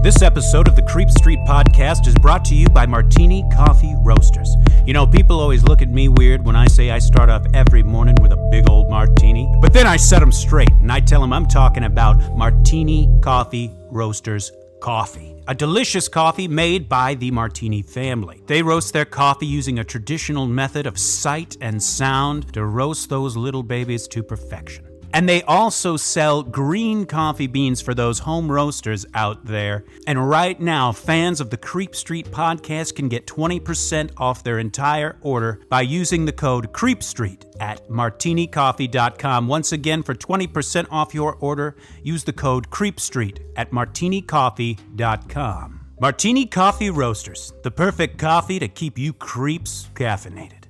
This episode of the Creep Street Podcast is brought to you by Martini Coffee Roasters. You know, people always look at me weird when I say I start off every morning with a big old martini. But then I set them straight, and I tell them I'm talking about Martini Coffee Roasters coffee. A delicious coffee made by the Martini family. They roast their coffee using a traditional method of sight and sound to roast those little babies to perfection. And they also sell green coffee beans for those home roasters out there. And right now, fans of the Creep Street Podcast can get 20% off their entire order by using the code CREEPSTREET at martinicoffee.com. Once again, for 20% off your order, use the code CREEPSTREET at martinicoffee.com. Martini Coffee Roasters, the perfect coffee to keep you creeps caffeinated.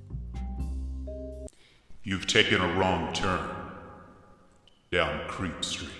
You've taken a wrong turn down Creep Street.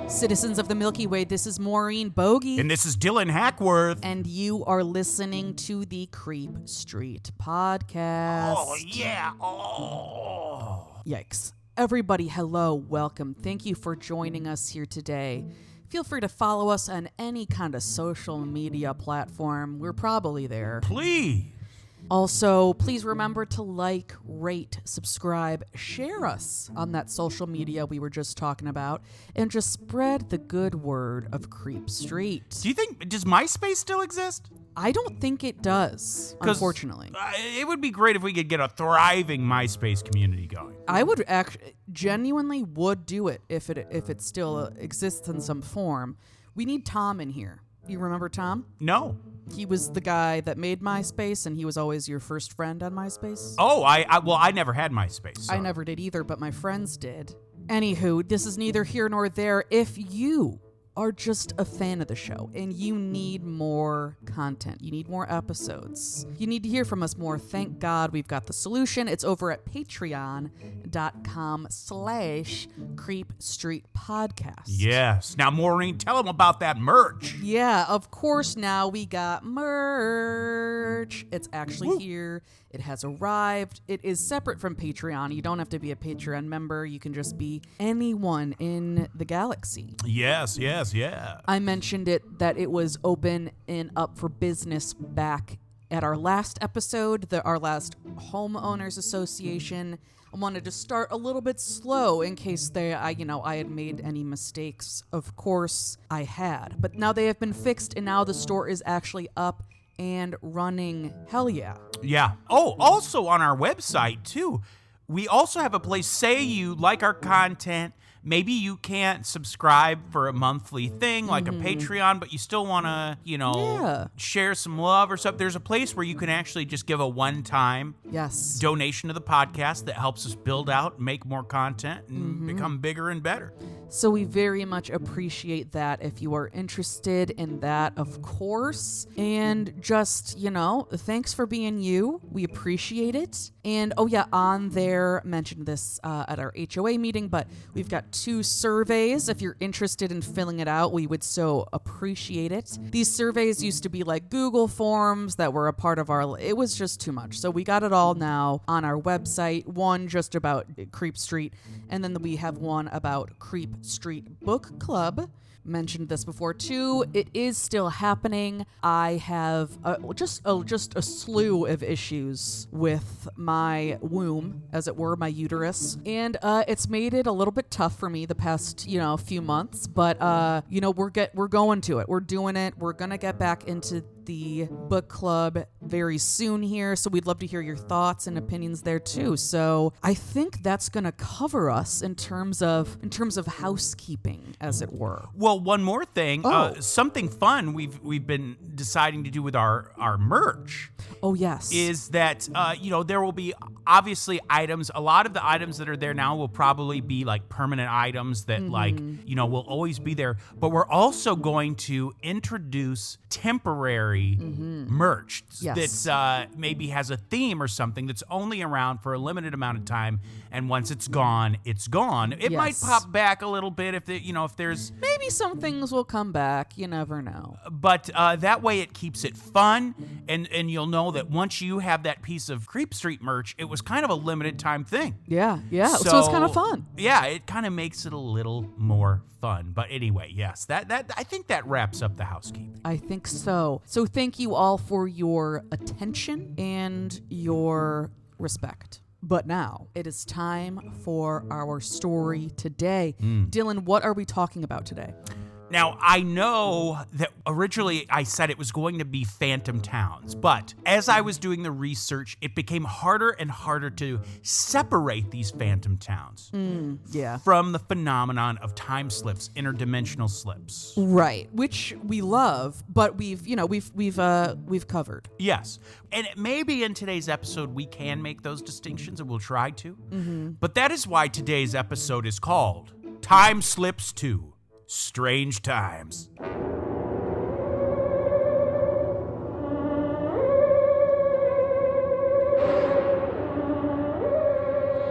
Citizens of the Milky Way, this is Maureen Bogey. And this is Dylan Hackworth. And you are listening to the Creep Street Podcast. Oh, yeah. Oh. Yikes. Everybody, hello, welcome. Thank you for joining us here today. Feel free to follow us on any kind of social media platform. We're probably there. Please. Also, please remember to like, rate, subscribe, share us on that social media we were just talking about, and just spread the good word of Creep Street. Does MySpace still exist? I don't think it does, unfortunately. It would be great if we could get a thriving MySpace community going. I would genuinely would do it if it still exists in some form. We need Tom in here. You remember Tom? No. He was the guy that made MySpace, and he was always your first friend on MySpace. Oh, I never had MySpace. So. I never did either, but my friends did. Anywho, this is neither here nor there. If you are just a fan of the show and you need more content, you need more episodes, you need to hear from us more, thank God we've got the solution. It's over at patreon.com/Creep Street Podcast. Yes. Now, Maureen, tell them about that merch. Yeah, of course, now we got merch. It's actually here. It has arrived. It is separate from Patreon. You don't have to be a Patreon member. You can just be anyone in the galaxy. Yes. I mentioned that it was open and up for business back at our last episode, our last homeowners association. I wanted to start a little bit slow in case I had made any mistakes. Of course, I had. But now they have been fixed, and now the store is actually up and running. Hell yeah. Yeah. Oh, also on our website, too, we also have a place, say you like our content, maybe you can't subscribe for a monthly thing like a Patreon, but you still want to, share some love or something. There's a place where you can actually just give a one-time donation to the podcast that helps us build out, make more content, and become bigger and better. So we very much appreciate that if you are interested in that, of course. And just, thanks for being you. We appreciate it. And, on there, mentioned this at our HOA meeting, but we've got 2 surveys. If you're interested in filling it out, we would so appreciate it. These surveys used to be like Google forms that were a part of it was just too much. So we got it all now on our website. One just about Creep Street, and then we have one about Creep Street Book Club. Mentioned this before too. It is still happening. I have just a slew of issues with my womb, as it were, my uterus, and it's made it a little bit tough for me the past few months. But we're going to it. We're doing it. We're gonna get back into the book club very soon here, so we'd love to hear your thoughts and opinions there too. So I think that's gonna cover us in terms of housekeeping, as it were. Well, one more thing, something fun we've been deciding to do with our merch. Oh yes, is that there will be obviously items. A lot of the items that are there now will probably be like permanent items that will always be there. But we're also going to introduce temporary legendary merch Yes. that maybe has a theme or something that's only around for a limited amount of time, and once it's gone, it's gone. It might Yes. pop back a little bit if there's... Maybe some things will come back. You never know. But that way it keeps it fun, and you'll know that once you have that piece of Creep Street merch, it was kind of a limited time thing. Yeah. So it's kind of fun. Yeah, it kind of makes it a little more fun. But anyway, yes, that I think that wraps up the housekeeping. I think so. So thank you all for your attention and your respect. But now it is time for our story today. Dylan, what are we talking about today? Now, I know that originally I said it was going to be phantom towns, but as I was doing the research, it became harder and harder to separate these phantom towns from the phenomenon of time slips, interdimensional slips. Right, which we love, but we've covered. Yes, and maybe in today's episode we can make those distinctions, and we'll try to. But that is why today's episode is called Time Slips 2. Strange Times.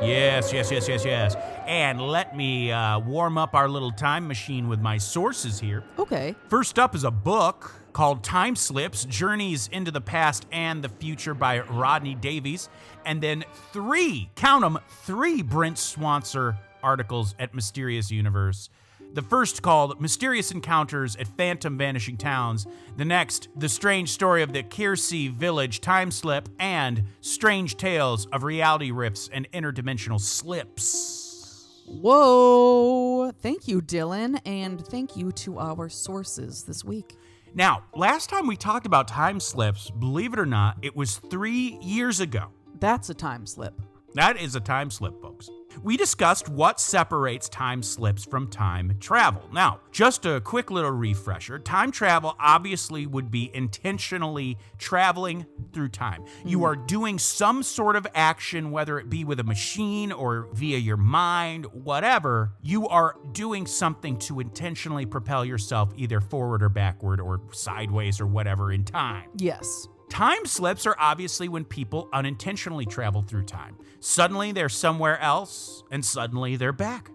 Yes. And let me warm up our little time machine with my sources here. Okay. First up is a book called Time Slips, Journeys into the Past and the Future by Rodney Davies. And then three Brent Swancer articles at Mysterious Universe. The first called Mysterious Encounters at Phantom Vanishing Towns. The next, The Strange Story of the Kiersey Village Time Slip, and Strange Tales of Reality Rifts and Interdimensional Slips. Whoa. Thank you, Dylan, and thank you to our sources this week. Now, last time we talked about time slips, believe it or not, it was 3 years ago. That's a time slip. That is a time slip, folks. We discussed what separates time slips from time travel. Now, just a quick little refresher. Time travel obviously would be intentionally traveling through time. You are doing some sort of action, whether it be with a machine or via your mind, whatever. You are doing something to intentionally propel yourself either forward or backward or sideways or whatever in time. Yes. Time slips are obviously when people unintentionally travel through time. Suddenly they're somewhere else, and suddenly they're back.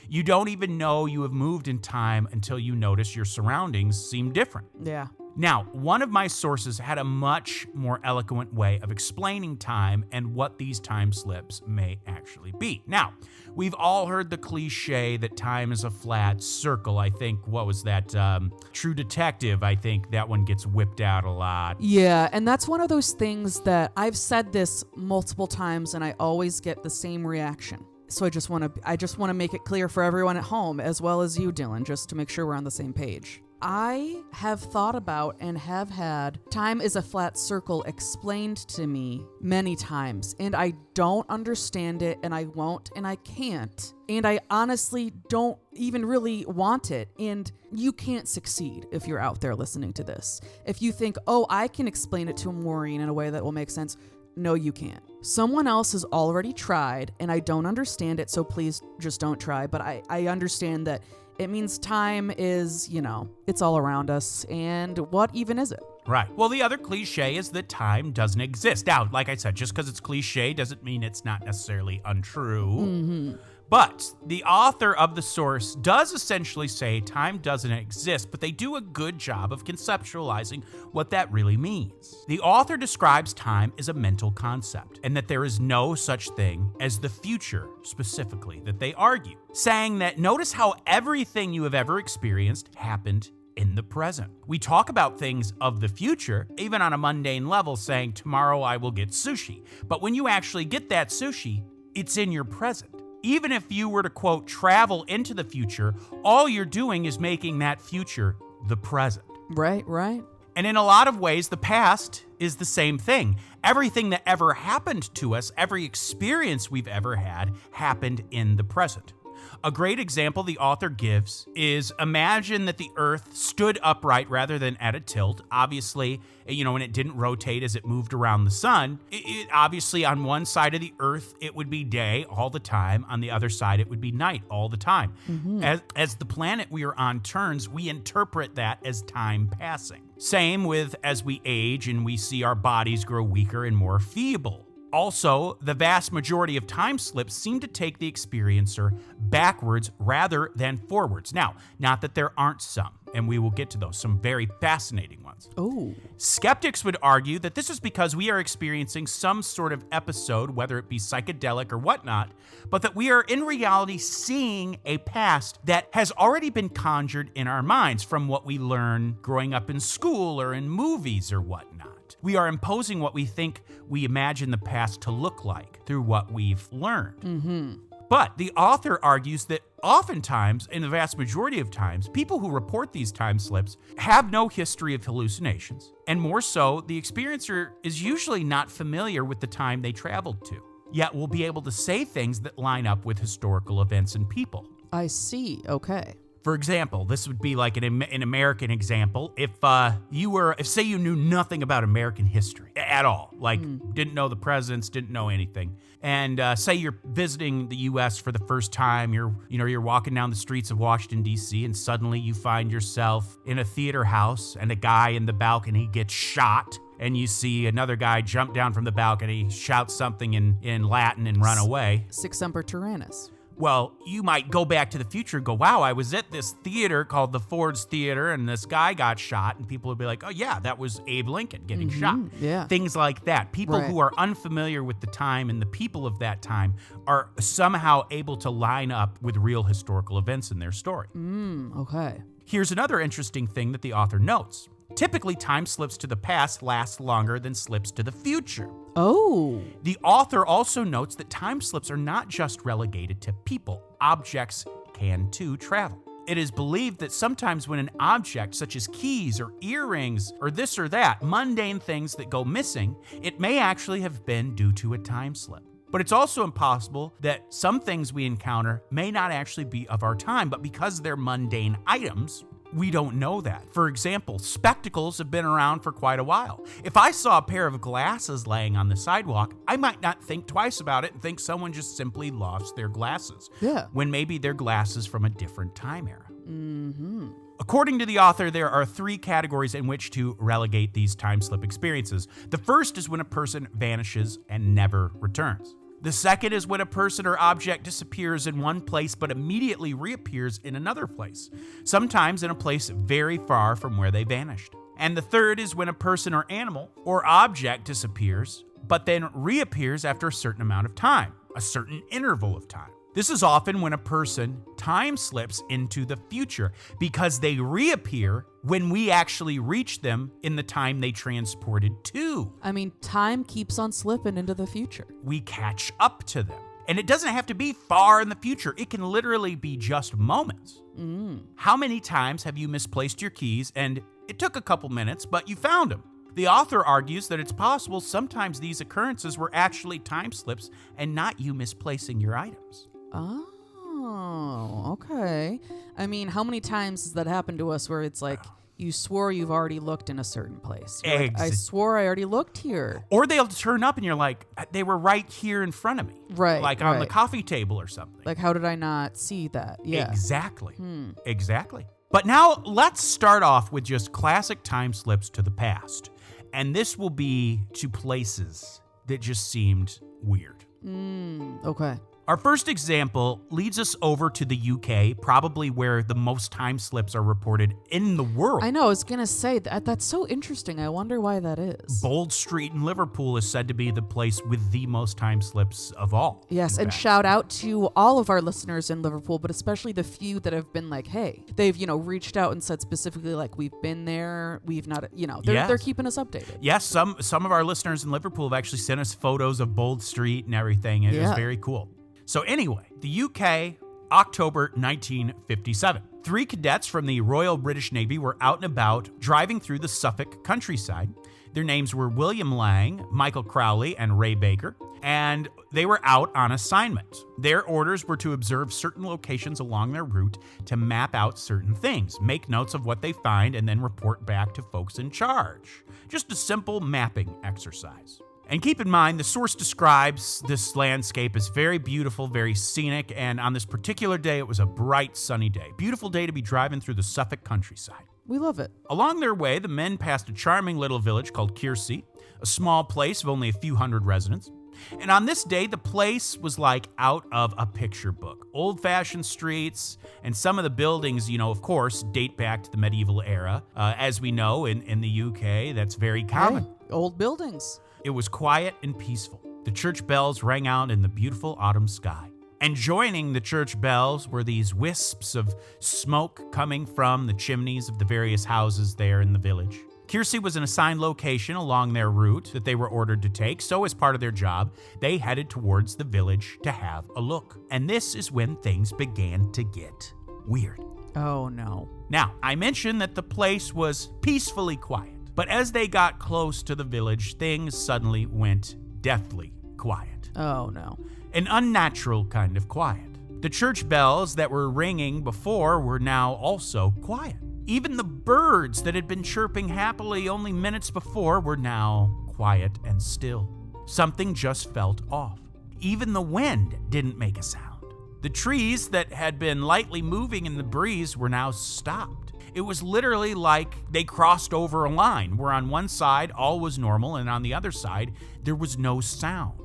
You don't even know you have moved in time until you notice your surroundings seem different. Yeah. Now, one of my sources had a much more eloquent way of explaining time and what these time slips may actually be. Now, we've all heard the cliche that time is a flat circle. I think, what was that? True Detective, I think that one gets whipped out a lot. Yeah, and that's one of those things that I've said this multiple times and I always get the same reaction. So I just want to make it clear for everyone at home, as well as you, Dylan, just to make sure we're on the same page. I have thought about and have had time is a flat circle explained to me many times, and I don't understand it, and I won't, and I can't. And I honestly don't even really want it. And you can't succeed if you're out there listening to this. If you think, oh, I can explain it to Maureen in a way that will make sense. No, you can't. Someone else has already tried, and I don't understand it, so please just don't try. But I understand that it means time is, it's all around us. And what even is it? Right. Well, the other cliche is that time doesn't exist. Now, like I said, just because it's cliche doesn't mean it's not necessarily untrue. But the author of the source does essentially say time doesn't exist, but they do a good job of conceptualizing what that really means. The author describes time as a mental concept, and that there is no such thing as the future, specifically, that they argue, saying that notice how everything you have ever experienced happened in the present. We talk about things of the future, even on a mundane level, saying tomorrow I will get sushi. But when you actually get that sushi, it's in your present. Even if you were to, quote, travel into the future, all you're doing is making that future the present. Right. And in a lot of ways, the past is the same thing. Everything that ever happened to us, every experience we've ever had, happened in the present. A great example the author gives is imagine that the Earth stood upright rather than at a tilt. Obviously, and it didn't rotate as it moved around the sun. It obviously, on one side of the Earth, it would be day all the time. On the other side, it would be night all the time. As the planet we are on turns, we interpret that as time passing. Same with as we age and we see our bodies grow weaker and more feeble. Also, the vast majority of time slips seem to take the experiencer backwards rather than forwards. Now, not that there aren't some, and we will get to those, some very fascinating ones. Oh. Skeptics would argue that this is because we are experiencing some sort of episode, whether it be psychedelic or whatnot, but that we are in reality seeing a past that has already been conjured in our minds from what we learn growing up in school or in movies or whatnot. We are imposing what we think we imagine the past to look like through what we've learned. But the author argues that oftentimes, in the vast majority of times, people who report these time slips have no history of hallucinations. And more so, the experiencer is usually not familiar with the time they traveled to, yet will be able to say things that line up with historical events and people. I see. Okay. For example, this would be like an American example. If say you knew nothing about American history at all, like didn't know the presidents, didn't know anything, and say you're visiting the U.S. for the first time, you're walking down the streets of Washington, D.C., and suddenly you find yourself in a theater house and a guy in the balcony gets shot, and you see another guy jump down from the balcony, shout something in Latin, and run away. Sic Semper Tyrannis. Well, you might go back to the future and go, wow, I was at this theater called the Ford's Theater and this guy got shot. And people would be like, oh, yeah, that was Abe Lincoln getting shot. Yeah. Things like that. People who are unfamiliar with the time and the people of that time are somehow able to line up with real historical events in their story. Okay. Here's another interesting thing that the author notes. Typically, time slips to the past last longer than slips to the future. Oh. The author also notes that time slips are not just relegated to people. Objects can too travel. It is believed that sometimes when an object, such as keys or earrings or this or that, mundane things that go missing, it may actually have been due to a time slip. But it's also impossible that some things we encounter may not actually be of our time, but because they're mundane items, we don't know that. For example, spectacles have been around for quite a while. If I saw a pair of glasses laying on the sidewalk, I might not think twice about it and think someone just simply lost their glasses. Yeah. When maybe they're glasses from a different time era. According to the author, there are 3 categories in which to relegate these time slip experiences. The first is when a person vanishes and never returns. The second is when a person or object disappears in one place but immediately reappears in another place, sometimes in a place very far from where they vanished. And the third is when a person or animal or object disappears but then reappears after a certain amount of time, a certain interval of time. This is often when a person time slips into the future because they reappear when we actually reach them in the time they transported to. I mean, time keeps on slipping into the future. We catch up to them. And it doesn't have to be far in the future. It can literally be just moments. How many times have you misplaced your keys and it took a couple minutes, but you found them? The author argues that it's possible sometimes these occurrences were actually time slips and not you misplacing your items. Oh, okay. I mean, how many times has that happened to us where it's like, you swore you've already looked in a certain place? You're like, I swore I already looked here. Or they'll turn up and you're like, they were right here in front of me. Right. Like on the coffee table or something. Like, how did I not see that? Yeah. Exactly. Exactly. But now let's start off with just classic time slips to the past. And this will be to places that just seemed weird. Okay. Our first example leads us over to the UK, probably where the most time slips are reported in the world. I know, I was going to say, that's so interesting. I wonder why that is. Bold Street in Liverpool is said to be the place with the most time slips of all. Yes, and shout out to all of our listeners in Liverpool, but especially the few that have been like, hey, they've, reached out and said specifically like, we've been there, we've not, they're keeping us updated. Yes, some of our listeners in Liverpool have actually sent us photos of Bold Street and everything. It was very cool. So anyway, the UK, October 1957. 3 cadets from the Royal British Navy were out and about driving through the Suffolk countryside. Their names were William Lang, Michael Crowley, and Ray Baker. and they were out on assignment. Their orders were to observe certain locations along their route to map out certain things, make notes of what they find, and then report back to folks in charge. Just a simple mapping exercise. And keep in mind, the source describes this landscape as very beautiful, very scenic, and on this particular day, it was a bright, sunny day. Beautiful day to be driving through the Suffolk countryside. We love it. Along their way, the men passed a charming little village called Kiersey, a small place of only a few hundred residents. And on this day, the place was like out of a picture book. Old-fashioned streets, and some of the buildings, of course, date back to the medieval era. As we know, in the UK, that's very common. Hey, old buildings. It was quiet and peaceful. The church bells rang out in the beautiful autumn sky. And joining the church bells were these wisps of smoke coming from the chimneys of the various houses there in the village. Kiersey was an assigned location along their route that they were ordered to take, so as part of their job, they headed towards the village to have a look. And this is when things began to get weird. Oh, no. Now, I mentioned that the place was peacefully quiet, but as they got close to the village, things suddenly went deathly quiet. Oh, no. An unnatural kind of quiet. The church bells that were ringing before were now also quiet. Even the birds that had been chirping happily only minutes before were now quiet and still. Something just felt off. Even the wind didn't make a sound. The trees that had been lightly moving in the breeze were now stopped. It was literally like they crossed over a line, where on one side all was normal and on the other side there was no sound.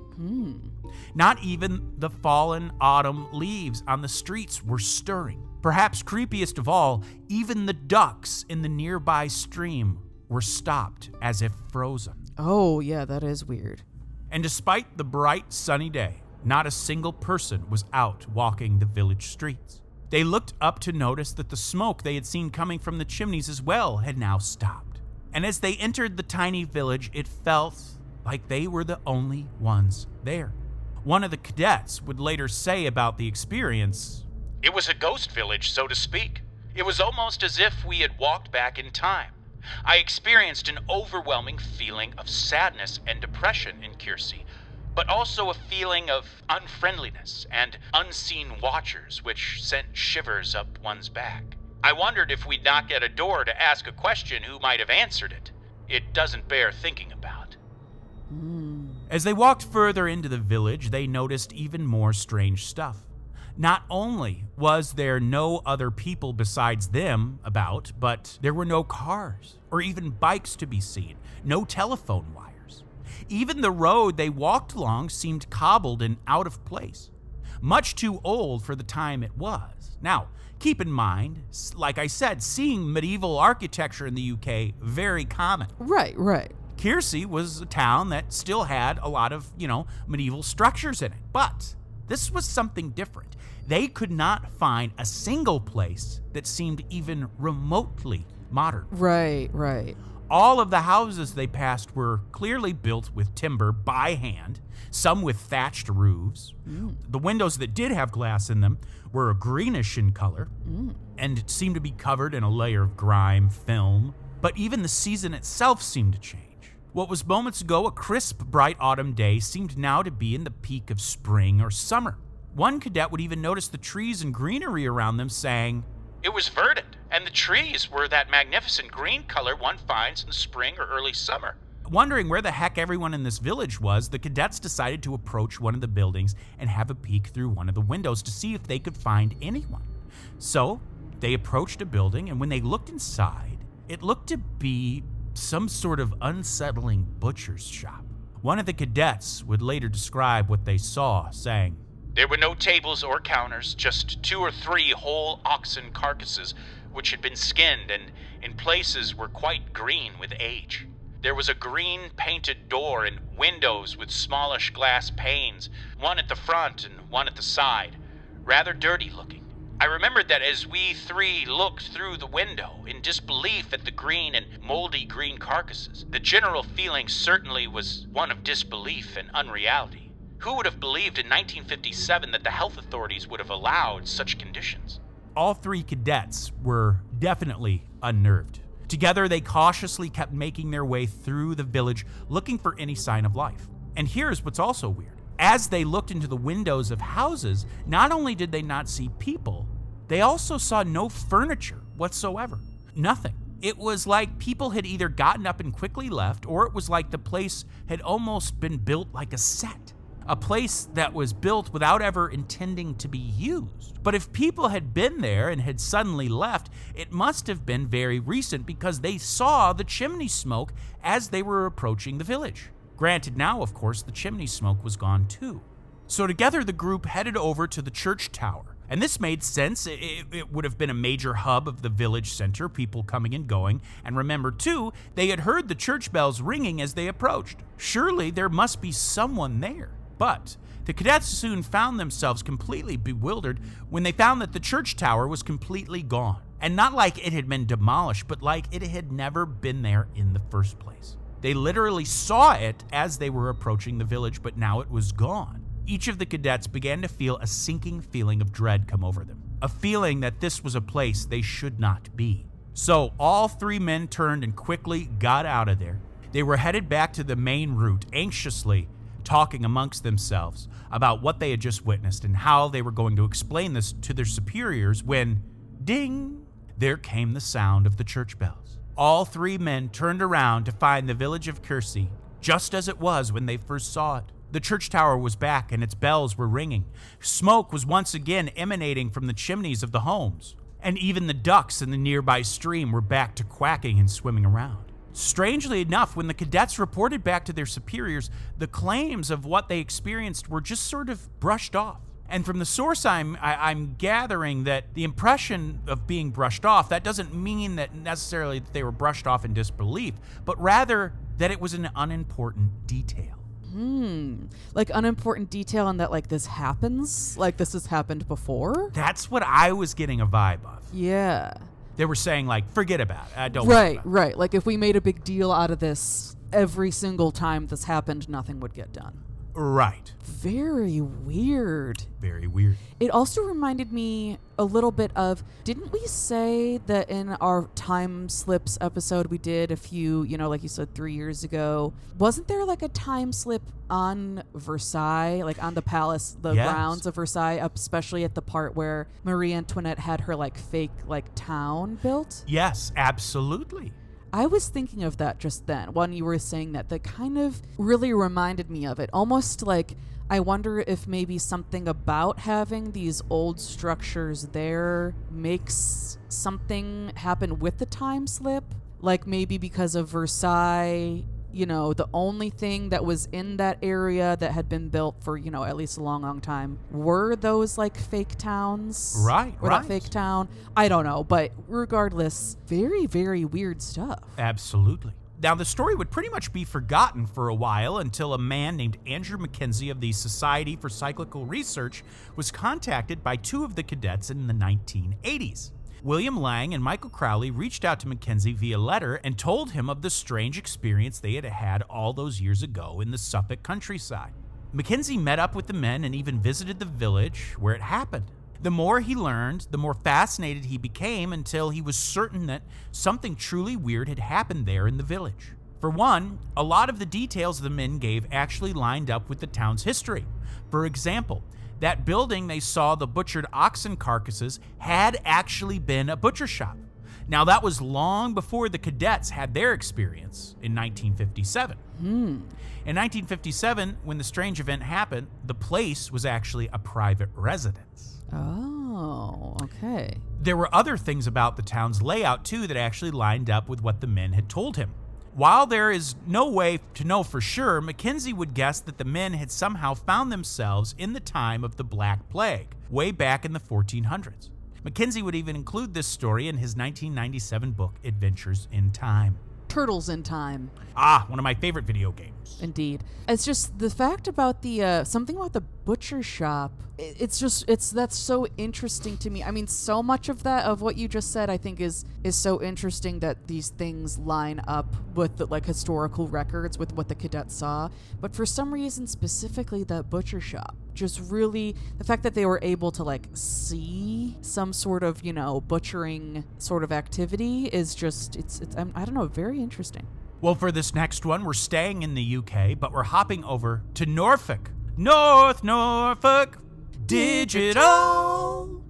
Not even the fallen autumn leaves on the streets were stirring. Perhaps creepiest of all, even the ducks in the nearby stream were stopped as if frozen. Oh, yeah, that is weird. And despite the bright, sunny day, not a single person was out walking the village streets. They looked up to notice that the smoke they had seen coming from the chimneys as well had now stopped. And as they entered the tiny village, it felt like they were the only ones there. One of the cadets would later say about the experience, "It was a ghost village, so to speak. It was almost as if we had walked back in time. I experienced an overwhelming feeling of sadness and depression in Kiersey, but also a feeling of unfriendliness and unseen watchers which sent shivers up one's back. I wondered if we'd knock at a door to ask a question who might have answered it. It doesn't bear thinking about." As they walked further into the village, they noticed even more strange stuff. Not only was there no other people besides them about, but there were no cars or even bikes to be seen, no telephone wires. Even the road they walked along seemed cobbled and out of place, much too old for the time it was. Now, keep in mind, like I said, seeing medieval architecture in the UK, very common. Right. Kiersey was a town that still had a lot of, medieval structures in it, but this was something different. They could not find a single place that seemed even remotely modern. Right. All of the houses they passed were clearly built with timber by hand, some with thatched roofs. The windows that did have glass in them were greenish in color and seemed to be covered in a layer of grime film. But even the season itself seemed to change. What was moments ago a crisp, bright autumn day seemed now to be in the peak of spring or summer. One cadet would even notice the trees and greenery around them, saying, "It was verdant, and the trees were that magnificent green color one finds in the spring or early summer." Wondering where the heck everyone in this village was, the cadets decided to approach one of the buildings and have a peek through one of the windows to see if they could find anyone. So they approached a building, and when they looked inside, it looked to be some sort of unsettling butcher's shop. One of the cadets would later describe what they saw, saying, "There were no tables or counters, just 2 or 3 whole oxen carcasses which had been skinned and in places were quite green with age. There was a green painted door and windows with smallish glass panes, one at the front and one at the side, rather dirty looking. I remembered that as we 3 looked through the window in disbelief at the green and moldy green carcasses, the general feeling certainly was one of disbelief and unreality. Who would have believed in 1957 that the health authorities would have allowed such conditions?" All 3 cadets were definitely unnerved. Together, they cautiously kept making their way through the village, looking for any sign of life. And here's what's also weird. As they looked into the windows of houses, not only did they not see people, they also saw no furniture whatsoever. Nothing. It was like people had either gotten up and quickly left, or it was like the place had almost been built like a set. A place that was built without ever intending to be used. But if people had been there and had suddenly left, it must have been very recent because they saw the chimney smoke as they were approaching the village. Granted, now, of course, the chimney smoke was gone too. So together the group headed over to the church tower. And this made sense. It would have been a major hub of the village center, people coming and going. And remember, too, they had heard the church bells ringing as they approached. Surely there must be someone there. But the cadets soon found themselves completely bewildered when they found that the church tower was completely gone. And not like it had been demolished, but like it had never been there in the first place. They literally saw it as they were approaching the village, but now it was gone. Each of the cadets began to feel a sinking feeling of dread come over them, a feeling that this was a place they should not be. So all three men turned and quickly got out of there. They were headed back to the main route, anxiously talking amongst themselves about what they had just witnessed and how they were going to explain this to their superiors when, ding, there came the sound of the church bells. All three men turned around to find the village of Kersey just as it was when they first saw it. The church tower was back and its bells were ringing. Smoke was once again emanating from the chimneys of the homes. And even the ducks in the nearby stream were back to quacking and swimming around. Strangely enough, when the cadets reported back to their superiors, the claims of what they experienced were just sort of brushed off. And from the source I'm gathering that the impression of being brushed off, that doesn't mean that necessarily that they were brushed off in disbelief, but rather that it was an unimportant detail. Like unimportant detail and that like this happens? Like this has happened before? That's what I was getting a vibe of. Yeah. They were saying like, forget about it. Don't worry about it. Right. Like if we made a big deal out of this every single time this happened, nothing would get done. Right. Very weird. Very weird. It also reminded me a little bit of, didn't we say that in our time slips episode we did a few, like you said, 3 years ago, wasn't there like a time slip on Versailles, like on the palace, the grounds of Versailles, especially at the part where Marie Antoinette had her like fake like town built? Yes, absolutely. I was thinking of that just then when you were saying that kind of really reminded me of it. Almost like I wonder if maybe something about having these old structures there makes something happen with the time slip. Like maybe because of Versailles, the only thing that was in that area that had been built for, at least a long, long time were those like fake towns. Right. Or that fake town. I don't know. But regardless, very, very weird stuff. Absolutely. Now, the story would pretty much be forgotten for a while until a man named Andrew Mackenzie of the Society for Cyclical Research was contacted by two of the cadets in the 1980s. William Lang and Michael Crowley reached out to Mackenzie via letter and told him of the strange experience they had had all those years ago in the Suffolk countryside. Mackenzie met up with the men and even visited the village where it happened. The more he learned, the more fascinated he became until he was certain that something truly weird had happened there in the village. For one, a lot of the details the men gave actually lined up with the town's history. For example, that building they saw the butchered oxen carcasses had actually been a butcher shop. Now, that was long before the cadets had their experience in 1957. In 1957, when the strange event happened, the place was actually a private residence. Oh, okay. There were other things about the town's layout, too, that actually lined up with what the men had told him. While there is no way to know for sure, Mackenzie would guess that the men had somehow found themselves in the time of the Black Plague, way back in the 1400s. Mackenzie would even include this story in his 1997 book, Adventures in Time. Turtles in Time. One of my favorite video games. Indeed. It's just the fact about the, something about the butcher shop. That's so interesting to me. I mean, so much of what you just said, I think is so interesting that these things line up with the, like, historical records with what the cadets saw. But for some reason, specifically that butcher shop, just really, the fact that they were able to, like, see some sort of, butchering sort of activity is just, I don't know, very interesting. Well, for this next one, we're staying in the UK, but we're hopping over to Norfolk. North Norfolk Digital.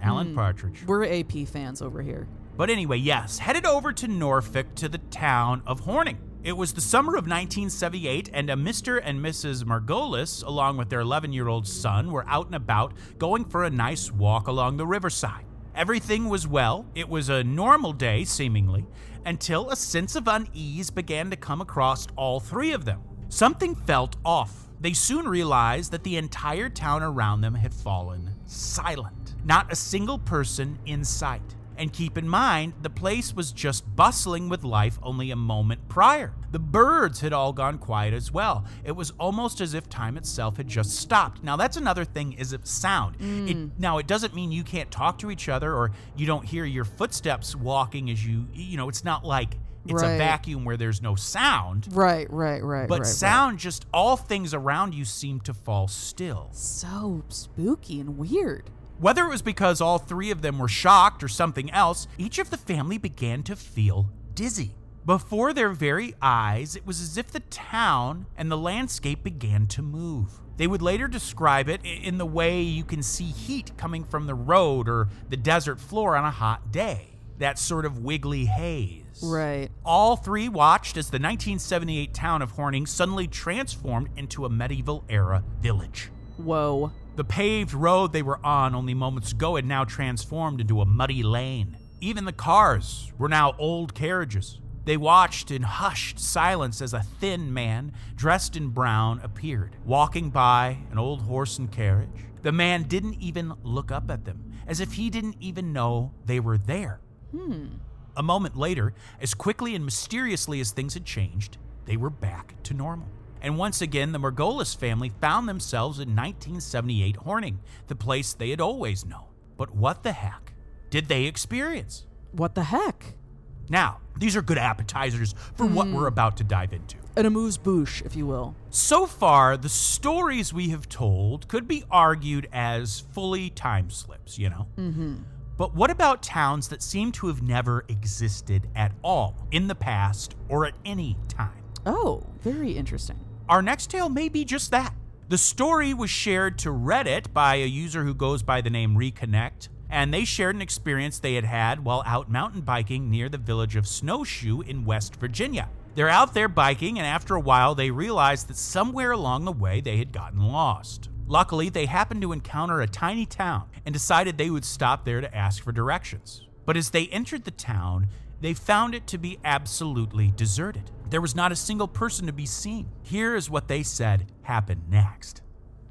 Alan Partridge. We're AP fans over here. But anyway, yes, headed over to Norfolk to the town of Horning. It was the summer of 1978, and a Mr. and Mrs. Margolis, along with their 11-year-old son, were out and about going for a nice walk along the riverside. Everything was well. It was a normal day, seemingly, until a sense of unease began to come across all three of them. Something felt off. They soon realized that the entire town around them had fallen silent. Not a single person in sight. And keep in mind, the place was just bustling with life only a moment prior. The birds had all gone quiet as well. It was almost as if time itself had just stopped. Now, that's another thing, is it sound. It doesn't mean you can't talk to each other or you don't hear your footsteps walking as it's not like it's a vacuum where there's no sound. Right. But sound, just all things around you seem to fall still. So spooky and weird. Whether it was because all three of them were shocked or something else, each of the family began to feel dizzy. Before their very eyes, it was as if the town and the landscape began to move. They would later describe it in the way you can see heat coming from the road or the desert floor on a hot day. That sort of wiggly haze. Right. All three watched as the 1978 town of Horning suddenly transformed into a medieval-era village. Whoa. The paved road they were on only moments ago had now transformed into a muddy lane. Even the cars were now old carriages. They watched in hushed silence as a thin man, dressed in brown, appeared, walking by an old horse and carriage. The man didn't even look up at them, as if he didn't even know they were there. A moment later, as quickly and mysteriously as things had changed, they were back to normal. And once again, the Margolis family found themselves in 1978 Horning, the place they had always known. But what the heck did they experience? What the heck? Now, these are good appetizers for what we're about to dive into. An amuse-bouche, if you will. So far, the stories we have told could be argued as fully time slips, But what about towns that seem to have never existed at all in the past or at any time? Oh, very interesting. Our next tale may be just that. The story was shared to Reddit by a user who goes by the name Reconnect, and they shared an experience they had had while out mountain biking near the village of Snowshoe in West Virginia. They're out there biking, and after a while, they realized that somewhere along the way they had gotten lost. Luckily, they happened to encounter a tiny town and decided they would stop there to ask for directions. But as they entered the town, they found it to be absolutely deserted. There was not a single person to be seen. Here is what they said happened next.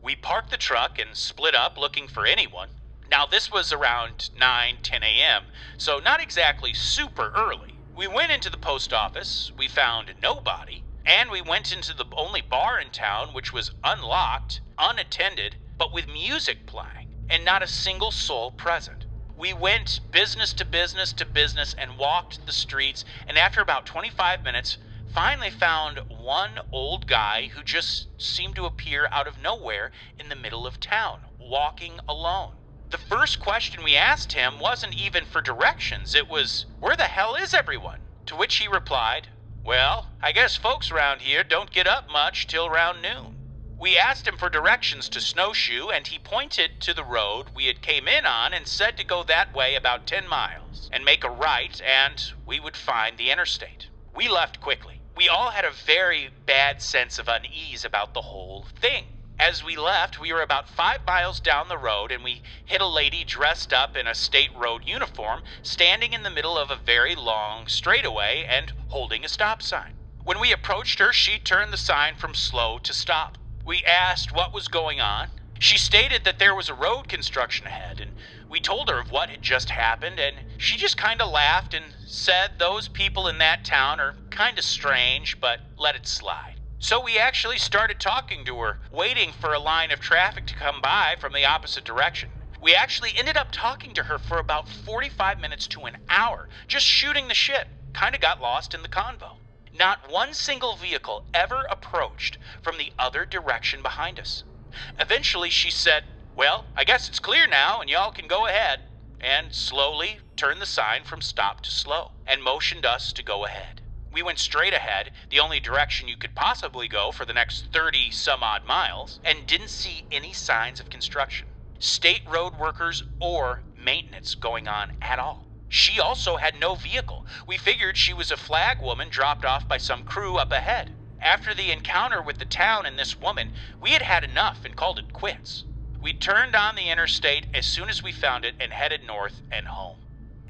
We parked the truck and split up looking for anyone. Now, this was around 9-10 a.m., so not exactly super early. We went into the post office, we found nobody, and we went into the only bar in town, which was unlocked, unattended, but with music playing, and not a single soul present. We went business to business to business and walked the streets, and after about 25 minutes, finally found one old guy who just seemed to appear out of nowhere in the middle of town, walking alone. The first question we asked him wasn't even for directions. It was, "Where the hell is everyone?" To which he replied, "Well, I guess folks around here don't get up much till around noon." We asked him for directions to Snowshoe, and he pointed to the road we had came in on and said to go that way about 10 miles and make a right, and we would find the interstate. We left quickly. We all had a very bad sense of unease about the whole thing. As we left, we were about 5 miles down the road, and we hit a lady dressed up in a state road uniform, standing in the middle of a very long straightaway and holding a stop sign. When we approached her, she turned the sign from slow to stop. We asked what was going on. She stated that there was a road construction ahead, and we told her of what had just happened, and she just kind of laughed and said those people in that town are kind of strange, but let it slide. So we actually started talking to her, waiting for a line of traffic to come by from the opposite direction. We actually ended up talking to her for about 45 minutes to an hour, just shooting the shit. Kind of got lost in the convo. Not one single vehicle ever approached from the other direction behind us. Eventually she said, "Well, I guess it's clear now and y'all can go ahead," and slowly turned the sign from stop to slow and motioned us to go ahead. We went straight ahead, the only direction you could possibly go for the next 30 some odd miles, and didn't see any signs of construction, state road workers, or maintenance going on at all. She also had no vehicle. We figured she was a flag woman dropped off by some crew up ahead. After the encounter with the town and this woman, we had had enough and called it quits. We turned on the interstate as soon as we found it and headed north and home.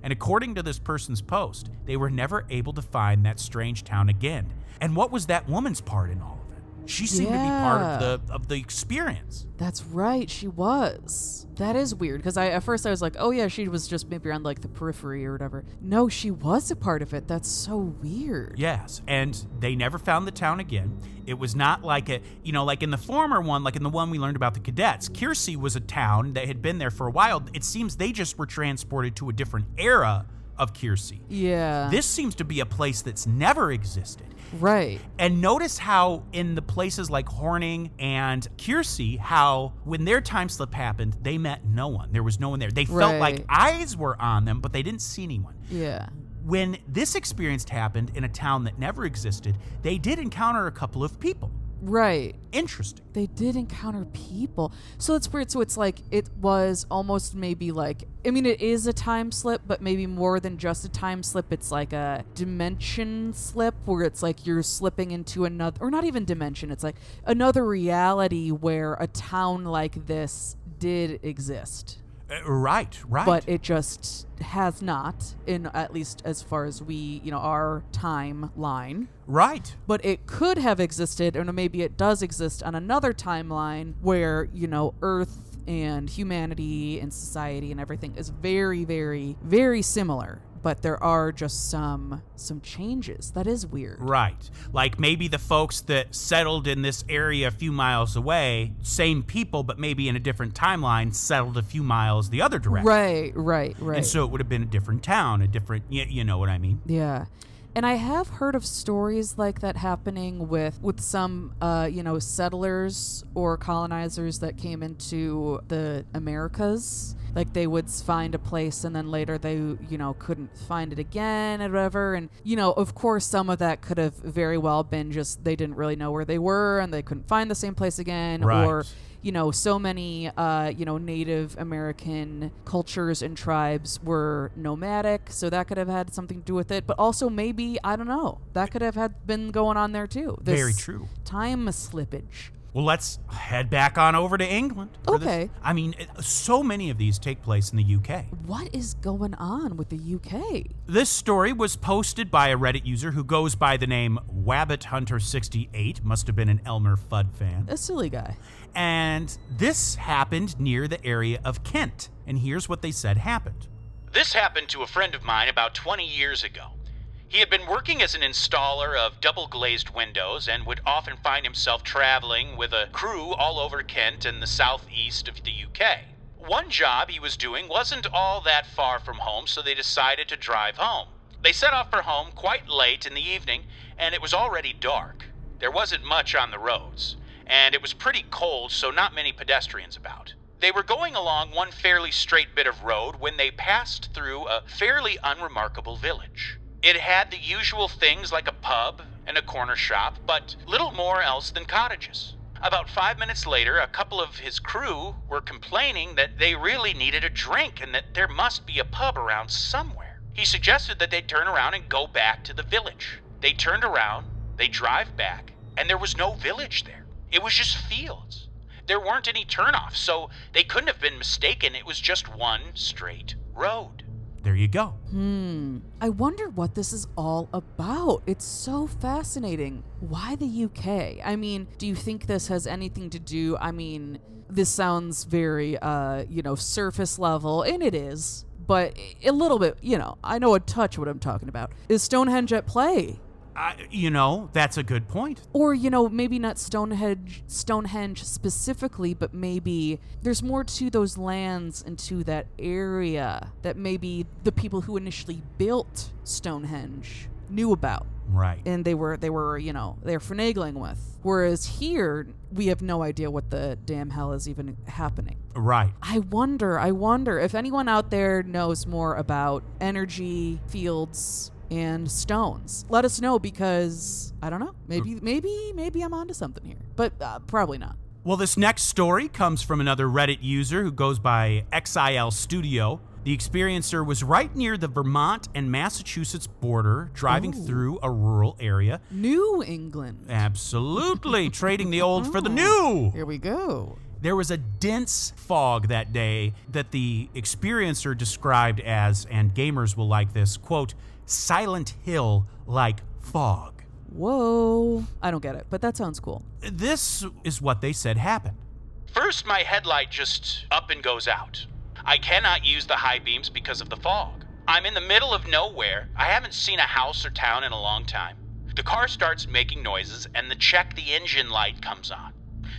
And according to this person's post, they were never able to find that strange town again. And what was that woman's part in all of it? She seemed to be part of the experience. That's right, she was. That is weird, because at first I was like, oh yeah, she was just maybe on like the periphery or whatever. No, she was a part of it. That's so weird. Yes, and they never found the town again. It was not like like in the former one, like in the one we learned about the cadets, Kiersey was a town that had been there for a while. It seems they just were transported to a different era of Kiersey. Yeah. This seems to be a place that's never existed. Right. And notice how in the places like Horning and Kiersey, how when their time slip happened, they met no one. There was no one there. They felt like eyes were on them, but they didn't see anyone. Yeah. When this experience happened in a town that never existed, they did encounter a couple of people. Right. Interesting. They did encounter people. So it's weird. So it's like, it was almost maybe like, I mean, it is a time slip, but maybe more than just a time slip. It's like a dimension slip where it's like you're slipping into another, or not even dimension. It's like another reality where a town like this did exist. Right. But it just has not, in at least as far as we, our timeline. Right. But it could have existed, or maybe it does exist on another timeline where, Earth and humanity and society and everything is very, very, very similar. But there are just some changes. That is weird. Right. Like maybe the folks that settled in this area a few miles away, same people, but maybe in a different timeline, settled a few miles the other direction. Right. And so it would have been a different town, a different, you know what I mean? Yeah. And I have heard of stories like that happening with some, settlers or colonizers that came into the Americas. Like they would find a place and then later they, couldn't find it again or whatever. And, of course, some of that could have very well been just they didn't really know where they were and they couldn't find the same place again. Right. Or, so many, Native American cultures and tribes were nomadic. So that could have had something to do with it. But also maybe, I don't know, that could have been going on there too. This very true. Time slippage. Well, let's head back on over to England. Okay. I mean, so many of these take place in the UK. What is going on with the UK? This story was posted by a Reddit user who goes by the name WabbitHunter68. Must have been an Elmer Fudd fan. A silly guy. And this happened near the area of Kent. And here's what they said happened. This happened to a friend of mine about 20 years ago. He had been working as an installer of double-glazed windows and would often find himself traveling with a crew all over Kent and the southeast of the UK. One job he was doing wasn't all that far from home, so they decided to drive home. They set off for home quite late in the evening, and it was already dark. There wasn't much on the roads, and it was pretty cold, so not many pedestrians about. They were going along one fairly straight bit of road when they passed through a fairly unremarkable village. It had the usual things like a pub and a corner shop, but little more else than cottages. About 5 minutes later, a couple of his crew were complaining that they really needed a drink and that there must be a pub around somewhere. He suggested that they turn around and go back to the village. They turned around, they drive back, and there was no village there. It was just fields. There weren't any turnoffs, so they couldn't have been mistaken. It was just one straight road. There you go. I wonder what this is all about. It's so fascinating. Why the UK? I mean, do you think this has anything to do? I mean, this sounds very, surface level, and it is, but a little bit, I know a touch what I'm talking about. Is Stonehenge at play? That's a good point. Or, maybe not Stonehenge specifically, but maybe there's more to those lands and to that area that maybe the people who initially built Stonehenge knew about. Right. And they're finagling with. Whereas here, we have no idea what the damn hell is even happening. Right. I wonder if anyone out there knows more about energy fields and stones. Let us know because, I don't know, maybe I'm onto something here. But probably not. Well, this next story comes from another Reddit user who goes by XIL Studio. The experiencer was right near the Vermont and Massachusetts border, driving through a rural area. New England. Absolutely. Trading the old for the new. Here we go. There was a dense fog that day that the experiencer described as, and gamers will like this, quote, Silent Hill-like fog. Whoa. I don't get it, but that sounds cool. This is what they said happened. First, my headlight just up and goes out. I cannot use the high beams because of the fog. I'm in the middle of nowhere. I haven't seen a house or town in a long time. The car starts making noises and the check the engine light comes on.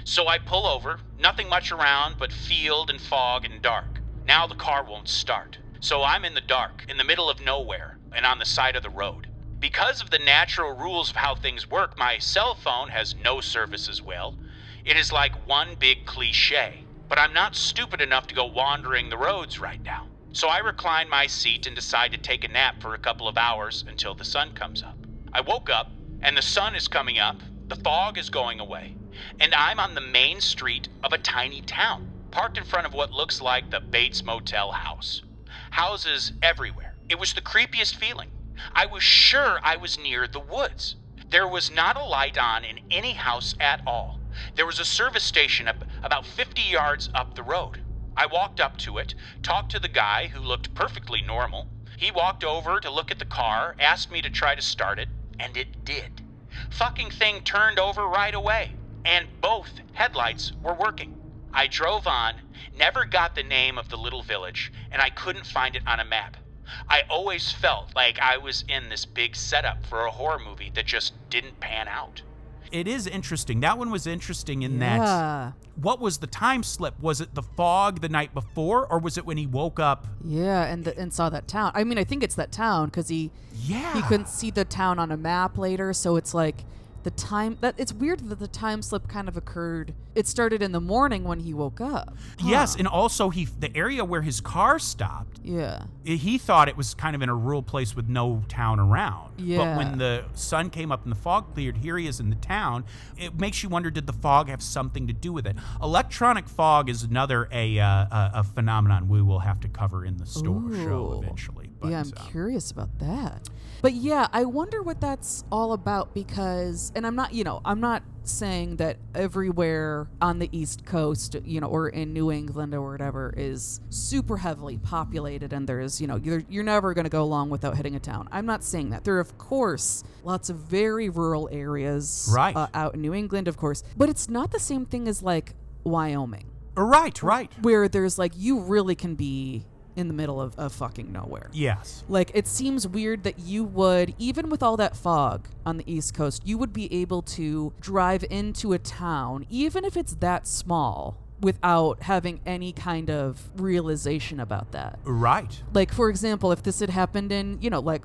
So I pull over, nothing much around but field and fog and dark. Now the car won't start. So I'm in the dark, in the middle of nowhere, and on the side of the road. Because of the natural rules of how things work, my cell phone has no service as well. It is like one big cliche. But I'm not stupid enough to go wandering the roads right now. So I recline my seat and decide to take a nap for a couple of hours until the sun comes up. I woke up, and the sun is coming up, the fog is going away, and I'm on the main street of a tiny town, parked in front of what looks like the Bates Motel house. Houses everywhere. It was the creepiest feeling. I was sure I was near the woods. There was not a light on in any house at all. There was a service station about 50 yards up the road. I walked up to it, talked to the guy who looked perfectly normal. He walked over to look at the car, asked me to try to start it, and it did. Fucking thing turned over right away, and both headlights were working. I drove on, never got the name of the little village, and I couldn't find it on a map. I always felt like I was in this big setup for a horror movie that just didn't pan out. It is interesting. That one was interesting in that, what was the time slip? Was it the fog the night before, or was it when he woke up? Yeah, and saw that town. I mean, I think it's that town because he couldn't see the town on a map later, so it's like the time that it's weird that the time slip kind of occurred. It started in the morning when he woke up. Yes, and also the area where his car stopped. Yeah. He thought it was kind of in a rural place with no town around. Yeah. But when the sun came up and the fog cleared, here he is in the town. It makes you wonder, did the fog have something to do with it? Electronic fog is another a phenomenon we will have to cover in the show eventually. But, yeah, I'm curious about that. But yeah, I wonder what that's all about because, and I'm not saying that everywhere on the East Coast, or in New England or whatever is super heavily populated and there's, you're never going to go long without hitting a town. I'm not saying that. There are, of course, lots of very rural areas out in New England, of course, but it's not the same thing as like Wyoming. Right. Where there's like, you really can be in the middle of fucking nowhere. Yes. Like, it seems weird that you would, even with all that fog on the East Coast, you would be able to drive into a town, even if it's that small, without having any kind of realization about that. Right. Like, for example, if this had happened in,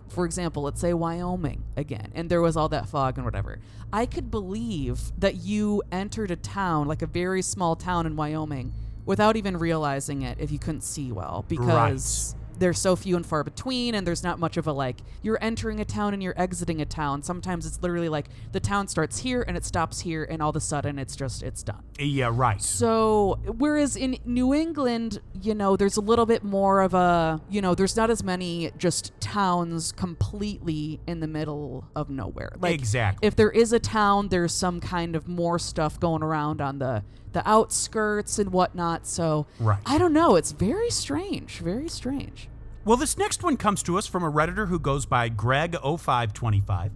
for example, let's say Wyoming again, and there was all that fog and whatever, I could believe that you entered a town, like a very small town in Wyoming, without even realizing it if you couldn't see well, because they're so few and far between, and there's not much of a, you're entering a town and you're exiting a town. Sometimes it's literally like the town starts here and it stops here, and all of a sudden it's done. Yeah, right. So, whereas in New England, there's a little bit more of a, there's not as many just towns completely in the middle of nowhere. Exactly. If there is a town, there's some kind of more stuff going around on the outskirts and whatnot. So I don't know. It's very strange. Very strange. Well, this next one comes to us from a Redditor who goes by Greg0525.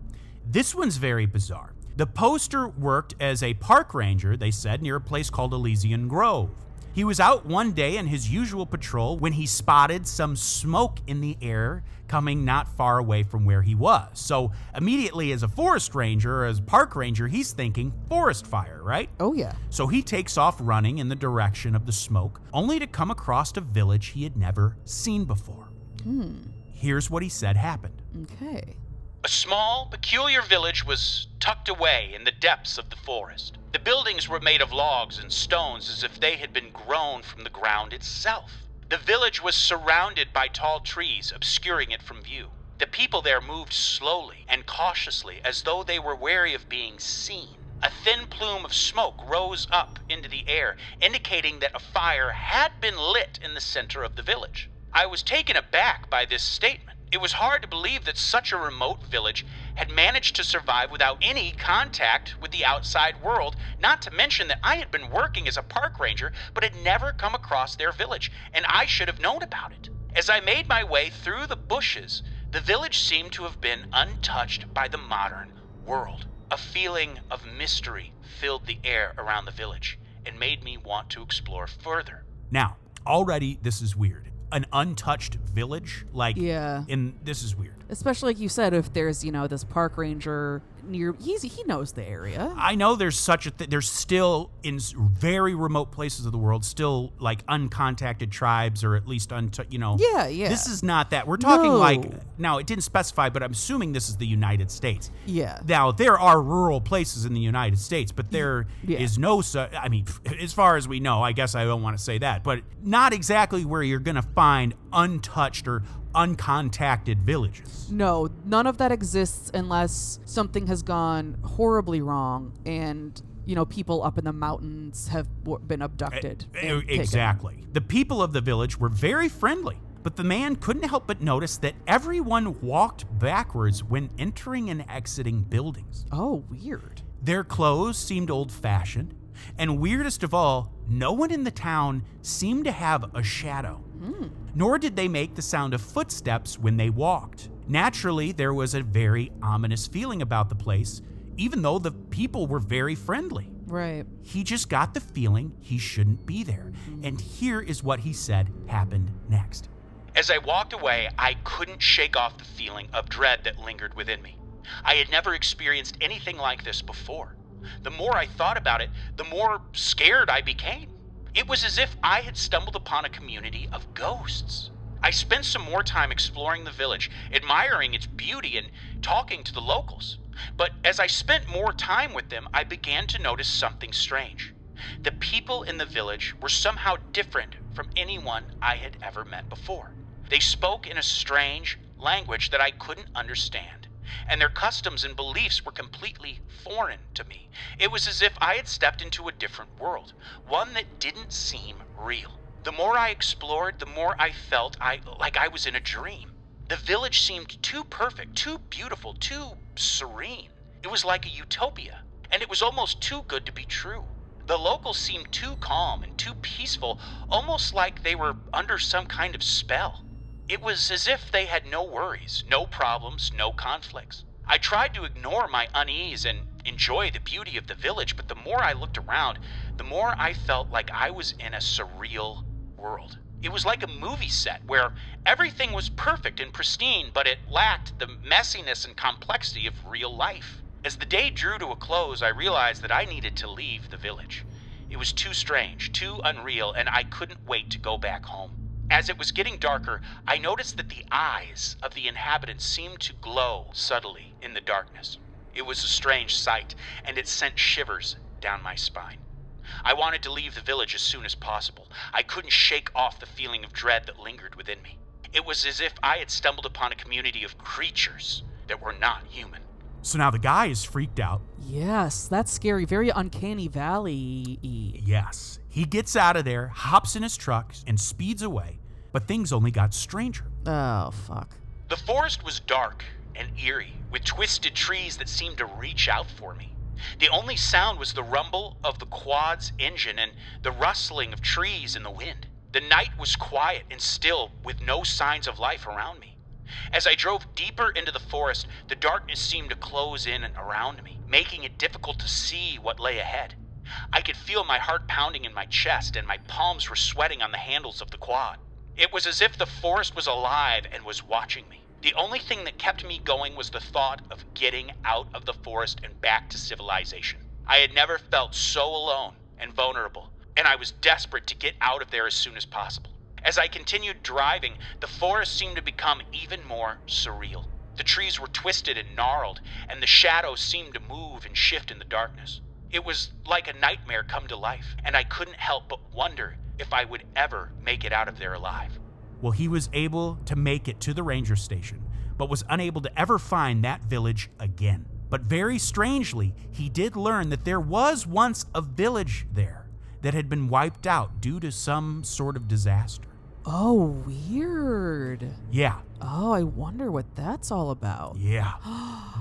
This one's very bizarre. The poster worked as a park ranger, they said, near a place called Elysian Grove. He was out one day in his usual patrol when he spotted some smoke in the air coming not far away from where he was. So immediately, as a forest ranger or as a park ranger, he's thinking forest fire, right? Oh, yeah. So he takes off running in the direction of the smoke, only to come across a village he had never seen before. Here's what he said happened. Okay. A small, peculiar village was tucked away in the depths of the forest. The buildings were made of logs and stones as if they had been grown from the ground itself. The village was surrounded by tall trees, obscuring it from view. The people there moved slowly and cautiously, as though they were wary of being seen. A thin plume of smoke rose up into the air, indicating that a fire had been lit in the center of the village. I was taken aback by this statement. It was hard to believe that such a remote village had managed to survive without any contact with the outside world, not to mention that I had been working as a park ranger but had never come across their village, and I should have known about it. As I made my way through the bushes, the village seemed to have been untouched by the modern world. A feeling of mystery filled the air around the village and made me want to explore further. Now, already this is weird. An untouched village? Yeah. This is weird. Especially like you said, if there's, this park ranger near, he knows the area. I know there's such a thing. There's still, in very remote places of the world, still like uncontacted tribes, or at least Yeah. This is not that. We're talking No. now it didn't specify, but I'm assuming this is the United States. Yeah. Now, there are rural places in the United States, but there is no, as far as we know, I guess I don't want to say that, but not exactly where you're going to find untouched or uncontacted villages. No, none of that exists unless something has gone horribly wrong and, people up in the mountains have been abducted. and taken. Exactly. The people of the village were very friendly, but the man couldn't help but notice that everyone walked backwards when entering and exiting buildings. Oh, weird. Their clothes seemed old-fashioned, and weirdest of all, no one in the town seemed to have a shadow. Nor did they make the sound of footsteps when they walked. Naturally, there was a very ominous feeling about the place, even though the people were very friendly. Right. He just got the feeling he shouldn't be there. And here is what he said happened next. As I walked away, I couldn't shake off the feeling of dread that lingered within me. I had never experienced anything like this before. The more I thought about it, the more scared I became. It was as if I had stumbled upon a community of ghosts. I spent some more time exploring the village, admiring its beauty and talking to the locals. But as I spent more time with them, I began to notice something strange. The people in the village were somehow different from anyone I had ever met before. They spoke in a strange language that I couldn't understand, and their customs and beliefs were completely foreign to me. It was as if I had stepped into a different world, one that didn't seem real. The more I explored, the more I felt like I was in a dream. The village seemed too perfect, too beautiful, too serene. It was like a utopia, and it was almost too good to be true. The locals seemed too calm and too peaceful, almost like they were under some kind of spell. It was as if they had no worries, no problems, no conflicts. I tried to ignore my unease and enjoy the beauty of the village, but the more I looked around, the more I felt like I was in a surreal world. It was like a movie set where everything was perfect and pristine, but it lacked the messiness and complexity of real life. As the day drew to a close, I realized that I needed to leave the village. It was too strange, too unreal, and I couldn't wait to go back home. As it was getting darker, I noticed that the eyes of the inhabitants seemed to glow subtly in the darkness. It was a strange sight, and it sent shivers down my spine. I wanted to leave the village as soon as possible. I couldn't shake off the feeling of dread that lingered within me. It was as if I had stumbled upon a community of creatures that were not human. So now the guy is freaked out. Yes, that's scary. Very uncanny valley-y. Yes. He gets out of there, hops in his truck, and speeds away. But things only got stranger. Oh, fuck. The forest was dark and eerie, with twisted trees that seemed to reach out for me. The only sound was the rumble of the quad's engine and the rustling of trees in the wind. The night was quiet and still, with no signs of life around me. As I drove deeper into the forest, the darkness seemed to close in and around me, making it difficult to see what lay ahead. I could feel my heart pounding in my chest, and my palms were sweating on the handles of the quad. It was as if the forest was alive and was watching me. The only thing that kept me going was the thought of getting out of the forest and back to civilization. I had never felt so alone and vulnerable, and I was desperate to get out of there as soon as possible. As I continued driving, the forest seemed to become even more surreal. The trees were twisted and gnarled, and the shadows seemed to move and shift in the darkness. It was like a nightmare come to life, and I couldn't help but wonder if I would ever make it out of there alive. Well, he was able to make it to the ranger station, but was unable to ever find that village again. But very strangely, he did learn that there was once a village there that had been wiped out due to some sort of disaster. Oh, weird. Yeah. Oh, I wonder what that's all about. Yeah.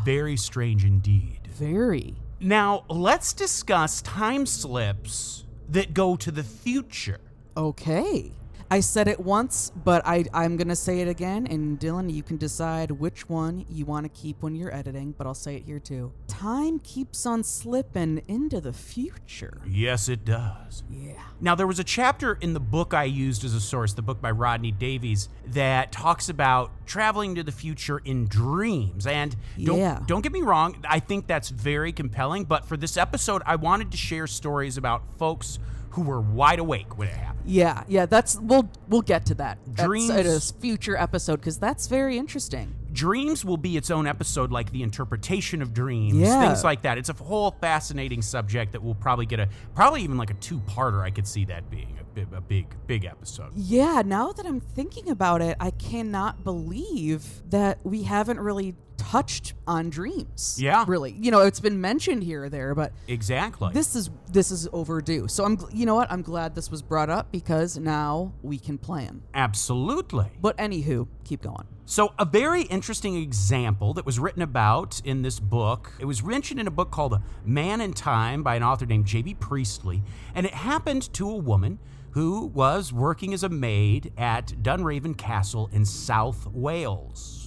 Very strange indeed. Very. Now, let's discuss time slips that go to the future. Okay. I said it once, but I'm going to say it again, and Dylan, you can decide which one you want to keep when you're editing, but I'll say it here too. Time keeps on slipping into the future. Yes, it does. Yeah. Now, there was a chapter in the book I used as a source, the book by Rodney Davies, that talks about traveling to the future in dreams. And don't get me wrong, I think that's very compelling, but for this episode, I wanted to share stories about folks who were wide awake when it happened. Yeah, that's we'll get to that. Dreams at a future episode, because that's very interesting. Dreams will be its own episode, like the interpretation of dreams, Yeah. things like that. It's a whole fascinating subject that we'll probably get probably even like a two-parter. I could see that being a big episode. Yeah, now that I'm thinking about it, I cannot believe that we haven't really touched on dreams. Yeah. Really. You know, it's been mentioned here or there, but Exactly. this is overdue. So you know what? I'm glad this was brought up because now we can plan. Absolutely. But anywho, keep going. So a very interesting example that was written about in this book, it was mentioned in a book called Man in Time by an author named J.B. Priestley, and it happened to a woman who was working as a maid at Dunraven Castle in South Wales.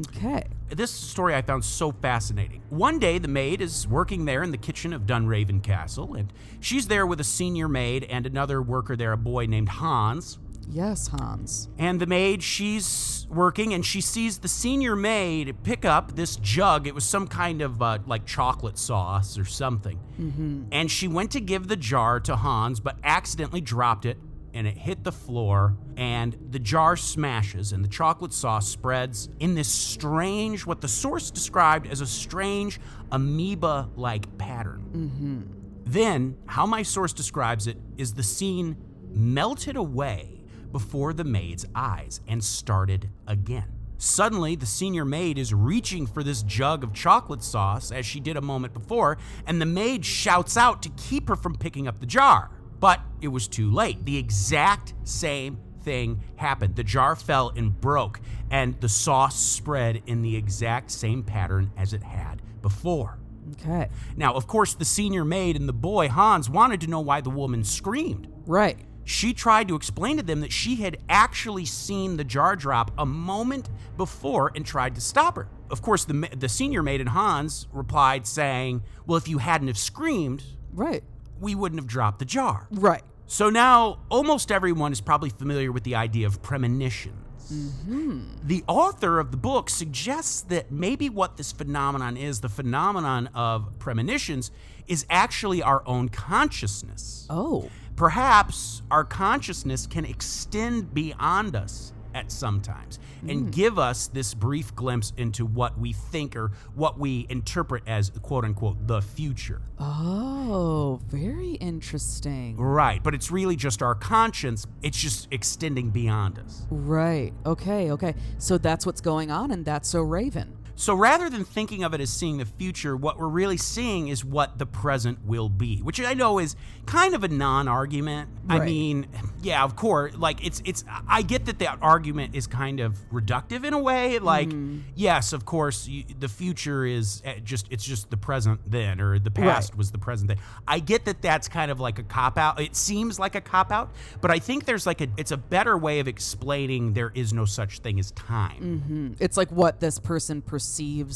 Okay. This story I found so fascinating. One day, the maid is working there in the kitchen of Dunraven Castle, and she's there with a senior maid and another worker there, a boy named Hans. Yes, Hans. And the maid, she's working, and she sees the senior maid pick up this jug. It was some kind of like chocolate sauce or something. Mm-hmm. And she went to give the jar to Hans, but accidentally dropped it, and it hit the floor, and the jar smashes, and the chocolate sauce spreads in this strange, what the source described as a strange amoeba-like pattern. Mm-hmm. Then, how my source describes it is the scene melted away before the maid's eyes and started again. Suddenly, the senior maid is reaching for this jug of chocolate sauce as she did a moment before, and the maid shouts out to keep her from picking up the jar. But it was too late. The exact same thing happened. The jar fell and broke, and the sauce spread in the exact same pattern as it had before. Okay. Now, of course, the senior maid and the boy, Hans, wanted to know why the woman screamed. Right. She tried to explain to them that she had actually seen the jar drop a moment before and tried to stop her. Of course, the senior maid and Hans replied saying, well, if you hadn't have screamed, Right. we wouldn't have dropped the jar. Right. So now, almost everyone is probably familiar with the idea of premonitions. Mm-hmm. The author of the book suggests that maybe what this phenomenon is, the phenomenon of premonitions, is actually our own consciousness. Oh. Perhaps our consciousness can extend beyond us at some times and give us this brief glimpse into what we think or what we interpret as quote-unquote the future. Oh, very interesting. Right, but it's really just our conscience. It's just extending beyond us. Right. Okay. So that's what's going on, and that's so Raven. So rather than thinking of it as seeing the future, what we're really seeing is what the present will be, which I know is kind of a non-argument. Right. I mean, yeah, of course, like it's I get that argument is kind of reductive in a way. Like, yes, of course, the future is just the present then, or the past was the present then. I get that that's kind of like a cop-out. It seems like a cop-out, but I think there's it's a better way of explaining there is no such thing as time. Mm-hmm. It's like what this person perceives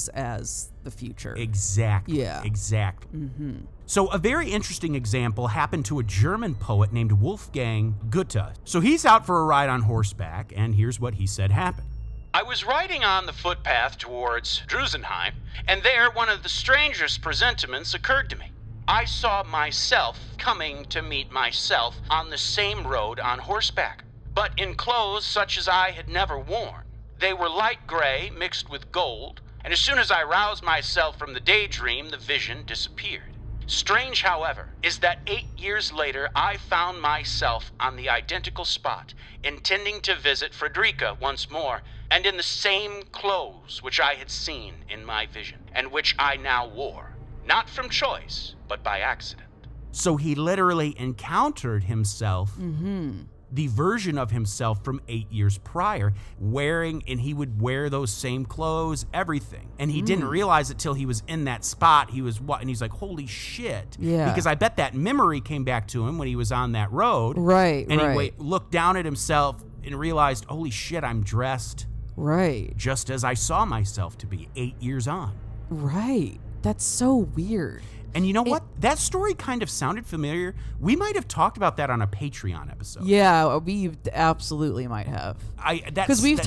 as the future. Exactly. Yeah. Exactly. Mm-hmm. So a very interesting example happened to a German poet named Wolfgang Goethe. So he's out for a ride on horseback, and here's what he said happened. I was riding on the footpath towards Drusenheim, and there one of the strangest presentiments occurred to me. I saw myself coming to meet myself on the same road on horseback, but in clothes such as I had never worn. They were light gray mixed with gold, and as soon as I roused myself from the daydream, the vision disappeared. Strange, however, is that 8 years later, I found myself on the identical spot, intending to visit Frederica once more, and in the same clothes which I had seen in my vision, and which I now wore, not from choice, but by accident. So he literally encountered himself, the version of himself from 8 years prior, and he would wear those same clothes, everything. And he didn't realize it till he was in that spot. And he's like, holy shit. Yeah. Because I bet that memory came back to him when he was on that road. Right, and right. he looked down at himself and realized, holy shit, I'm dressed Right. just as I saw myself to be 8 years on. Right. That's so weird. And you know what? That story kind of sounded familiar. We might have talked about that on a Patreon episode. Yeah, we absolutely might have. Because We've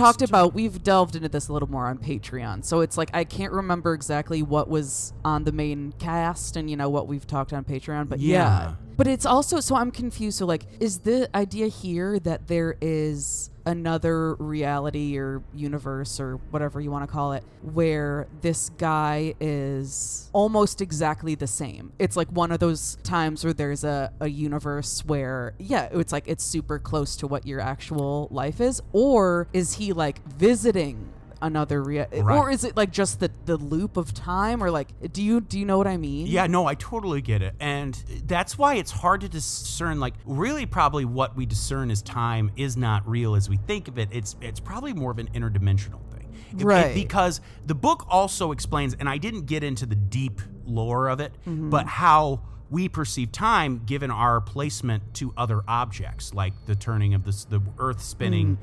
delved into this a little more on Patreon. So it's like, I can't remember exactly what was on the main cast and, what we've talked on Patreon. But yeah. But it's also, so I'm confused. So like, is the idea here that there is another reality or universe or whatever you want to call it, where this guy is almost exactly the same? It's like one of those times where there's a universe where, it's like it's super close to what your actual life is. Or is he like visiting another or is it like just the loop of time? Or like, do you know what I mean? Yeah, no, I totally get it. And that's why it's hard to discern, like, really probably what we discern as time is not real as we think of it. It's probably more of an interdimensional thing. Right. Because the book also explains, and I didn't get into the deep lore of it, but how we perceive time given our placement to other objects, like the turning of the earth spinning,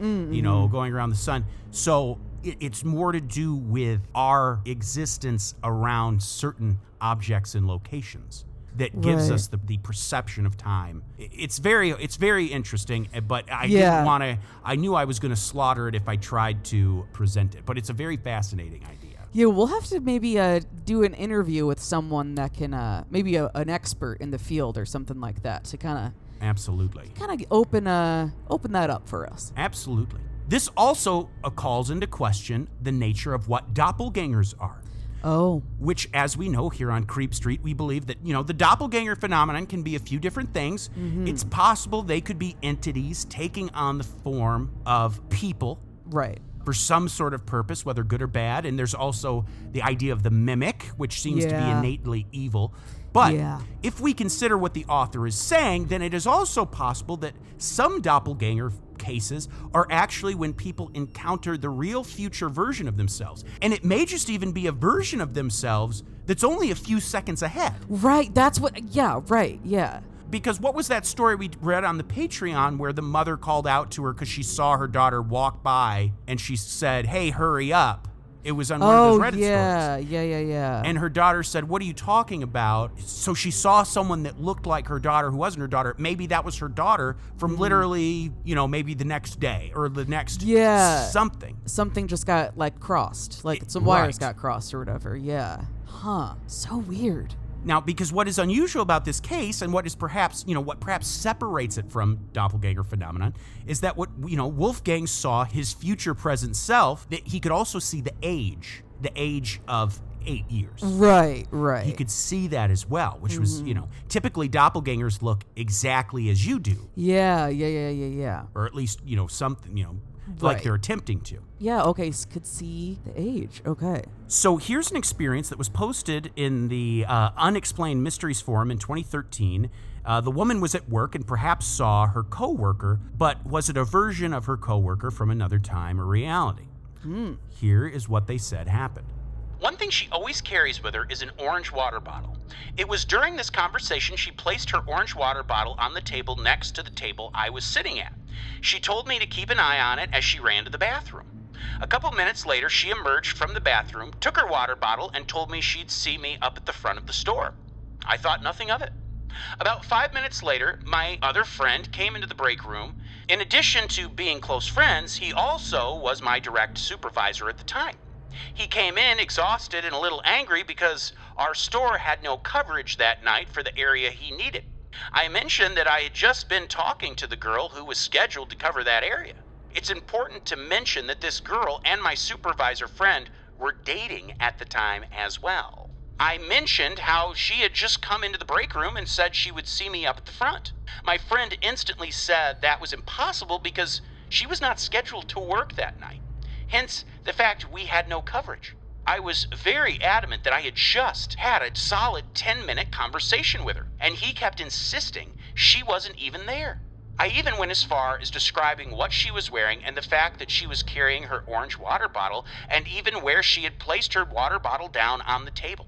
going around the sun. So it's more to do with our existence around certain objects and locations that gives us the perception of time. It's very interesting, but I didn't want to. I knew I was going to slaughter it if I tried to present it, but it's a very fascinating idea. Yeah, we'll have to maybe do an interview with someone that can maybe an expert in the field or something like that to kind of open that up for us. Absolutely. This also calls into question the nature of what doppelgangers are. Oh. Which, as we know here on Creep Street, we believe that, the doppelganger phenomenon can be a few different things. It's possible they could be entities taking on the form of people. Right. For some sort of purpose, whether good or bad. And there's also the idea of the mimic, which seems to be innately evil. But if we consider what the author is saying, then it is also possible that some doppelganger cases are actually when people encounter the real future version of themselves. And it may just even be a version of themselves that's only a few seconds ahead. Right, that's what, yeah. Because what was that story we read on the Patreon where the mother called out to her because she saw her daughter walk by and she said, hey, hurry up. It was on one of those Reddit stories. Yeah. And her daughter said, what are you talking about? So she saw someone that looked like her daughter who wasn't her daughter. Maybe that was her daughter from literally, maybe the next day or the next something. Something just got crossed. Some wires got crossed or whatever. Yeah. Huh. So weird. Now, because what is unusual about this case and what is perhaps, what perhaps separates it from doppelganger phenomenon is that Wolfgang saw his future present self, that he could also see the age of 8 years. Right. He could see that as well, which was, typically doppelgangers look exactly as you do. Yeah. Or at least, something, like they're attempting to. Yeah, okay, could see the age. Okay. So here's an experience that was posted in the Unexplained Mysteries Forum in 2013. The woman was at work and perhaps saw her coworker, but was it a version of her coworker from another time or reality? Here is what they said happened. One thing she always carries with her is an orange water bottle. It was during this conversation she placed her orange water bottle on the table next to the table I was sitting at. She told me to keep an eye on it as she ran to the bathroom. A couple minutes later, she emerged from the bathroom, took her water bottle, and told me she'd see me up at the front of the store. I thought nothing of it. About 5 minutes later, my other friend came into the break room. In addition to being close friends, he also was my direct supervisor at the time. He came in exhausted and a little angry because our store had no coverage that night for the area he needed. I mentioned that I had just been talking to the girl who was scheduled to cover that area. It's important to mention that this girl and my supervisor friend were dating at the time as well. I mentioned how she had just come into the break room and said she would see me up at the front. My friend instantly said that was impossible because she was not scheduled to work that night. hence the fact we had no coverage. I was very adamant that I had just had a solid 10-minute conversation with her, and he kept insisting she wasn't even there. I even went as far as describing what she was wearing and the fact that she was carrying her orange water bottle, and even where she had placed her water bottle down on the table.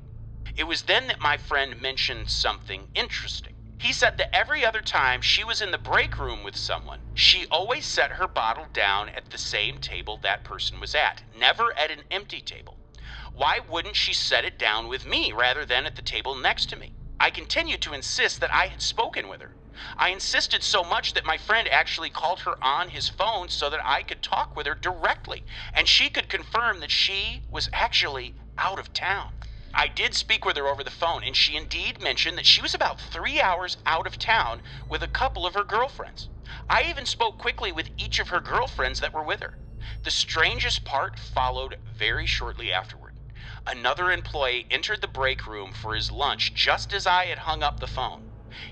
It was then that my friend mentioned something interesting. He said that every other time she was in the break room with someone, she always set her bottle down at the same table that person was at, never at an empty table. Why wouldn't she set it down with me rather than at the table next to me? I continued to insist that I had spoken with her. I insisted so much that my friend actually called her on his phone so that I could talk with her directly, and she could confirm that she was actually out of town. I did speak with her over the phone, and she indeed mentioned that she was about 3 hours out of town with a couple of her girlfriends. I even spoke quickly with each of her girlfriends that were with her. The strangest part followed very shortly afterward. Another employee entered the break room for his lunch just as I had hung up the phone.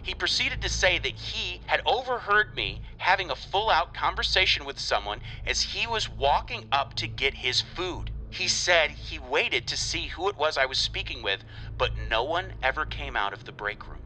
He proceeded to say that he had overheard me having a full-out conversation with someone as he was walking up to get his food. He said he waited to see who it was I was speaking with, but no one ever came out of the break room.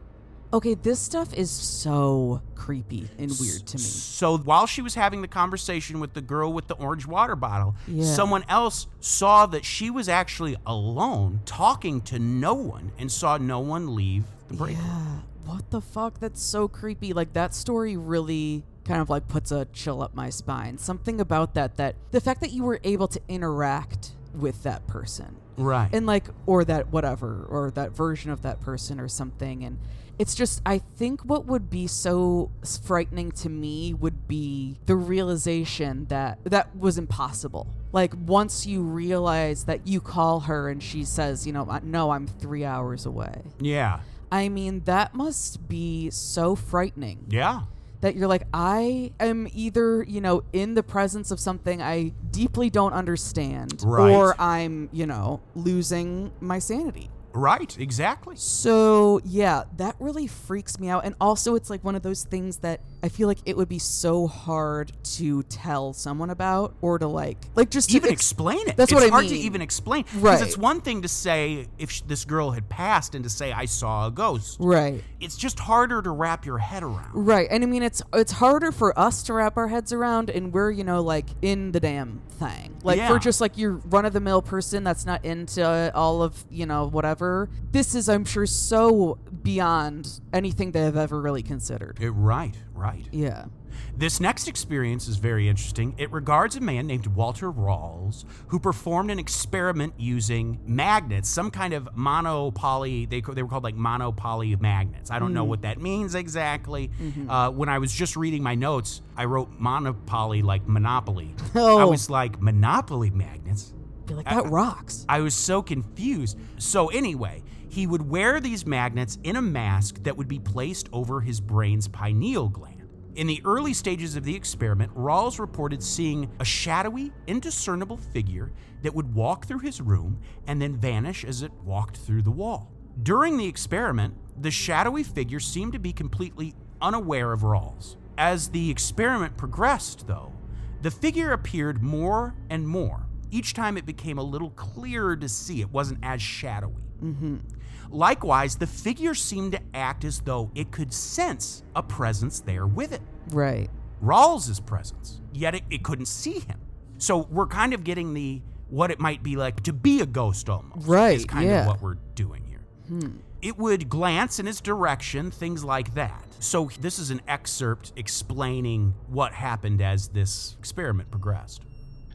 Okay, this stuff is so creepy and weird to me. So while she was having the conversation with the girl with the orange water bottle, Yeah. someone else saw that she was actually alone talking to no one and saw no one leave the break room. Yeah, what the fuck? That's so creepy. Like, that story really kind of like puts a chill up my spine. Something about that the fact that you were able to interact with that person. Right. And like, or that whatever, or that version of that person or something. And it's just, I think what would be so frightening to me would be the realization that that was impossible. Like, once you realize that you call her and she says, no, I'm 3 hours away. Yeah. I mean, that must be so frightening. Yeah. That you're like, I am either, in the presence of something I deeply don't understand, Right. or I'm, losing my sanity. Right, exactly. So, yeah, that really freaks me out. And also, it's like one of those things that I feel like it would be so hard to tell someone about, or to like just to even explain it. That's it's what I hard mean. to even explain. Because Right. it's one thing to say if this girl had passed and to say, I saw a ghost. Right. It's just harder to wrap your head around. Right. And I mean, it's harder for us to wrap our heads around, and we're, like in the damn thing. Like, Yeah. for just like your run-of-the-mill person that's not into all of, whatever. This is, I'm sure, so beyond anything they have ever really considered. Right. Yeah. This next experience is very interesting. It regards a man named Walter Rawls who performed an experiment using magnets, some kind of monopoly. They were called like monopoly magnets. I don't know what that means exactly. When I was just reading my notes, I wrote monopoly like monopoly. Oh. I was like, monopoly magnets? I feel like that rocks. I was so confused. So anyway, he would wear these magnets in a mask that would be placed over his brain's pineal gland. In the early stages of the experiment, Rawls reported seeing a shadowy, indiscernible figure that would walk through his room and then vanish as it walked through the wall. During the experiment, the shadowy figure seemed to be completely unaware of Rawls. As the experiment progressed, though, the figure appeared more and more. Each time it became a little clearer to see. It wasn't as shadowy. Likewise, the figure seemed to act as though it could sense a presence there with it. Right. Rawls' presence, yet it couldn't see him. So we're kind of getting what it might be like to be a ghost almost. Right, Is kind yeah. of what we're doing here. It would glance in his direction, things like that. So this is an excerpt explaining what happened as this experiment progressed.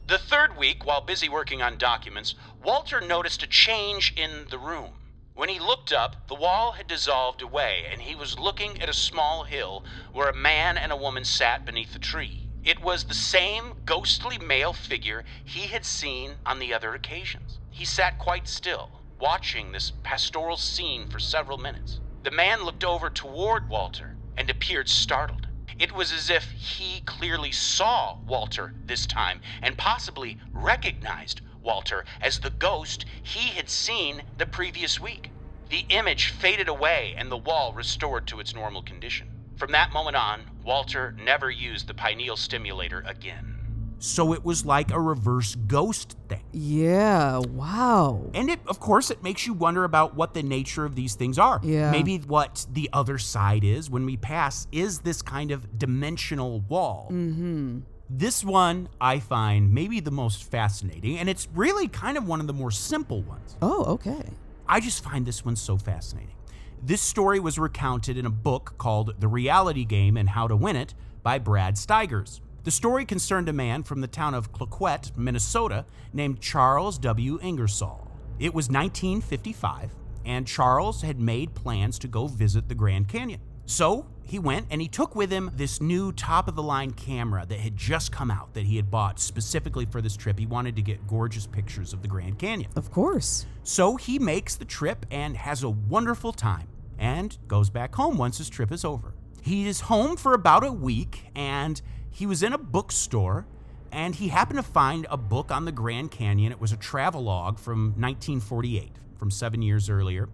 The third week, while busy working on documents, Walter noticed a change in the room. When he looked up, the wall had dissolved away, and he was looking at a small hill where a man and a woman sat beneath a tree. It was the same ghostly male figure he had seen on the other occasions. He sat quite still, watching this pastoral scene for several minutes. The man looked over toward Walter and appeared startled. It was as if he clearly saw Walter this time and possibly recognized Walter as the ghost he had seen the previous week. The image faded away and the wall restored to its normal condition. From that moment on, Walter never used the pineal stimulator again. So it was like a reverse ghost thing. Yeah, wow. And of course, it makes you wonder about what the nature of these things are. Yeah. Maybe what the other side is when we pass is this kind of dimensional wall. Mm-hmm. This one I find maybe the most fascinating, and it's really kind of one of the more simple ones. Oh, okay. I just find this one so fascinating. This story was recounted in a book called The Reality Game and How to Win It by Brad Steigers. The story concerned a man from the town of Claquette, Minnesota, named Charles W. Ingersoll. It was 1955, and Charles had made plans to go visit the Grand Canyon. So he went, and he took with him this new top-of-the-line camera that had just come out that he had bought specifically for this trip. He wanted to get gorgeous pictures of the Grand Canyon. Of course. So he makes the trip and has a wonderful time and goes back home once his trip is over. He is home for about a week, and he was in a bookstore, and he happened to find a book on the Grand Canyon. It was a travelogue from 1948, from 7 years earlier.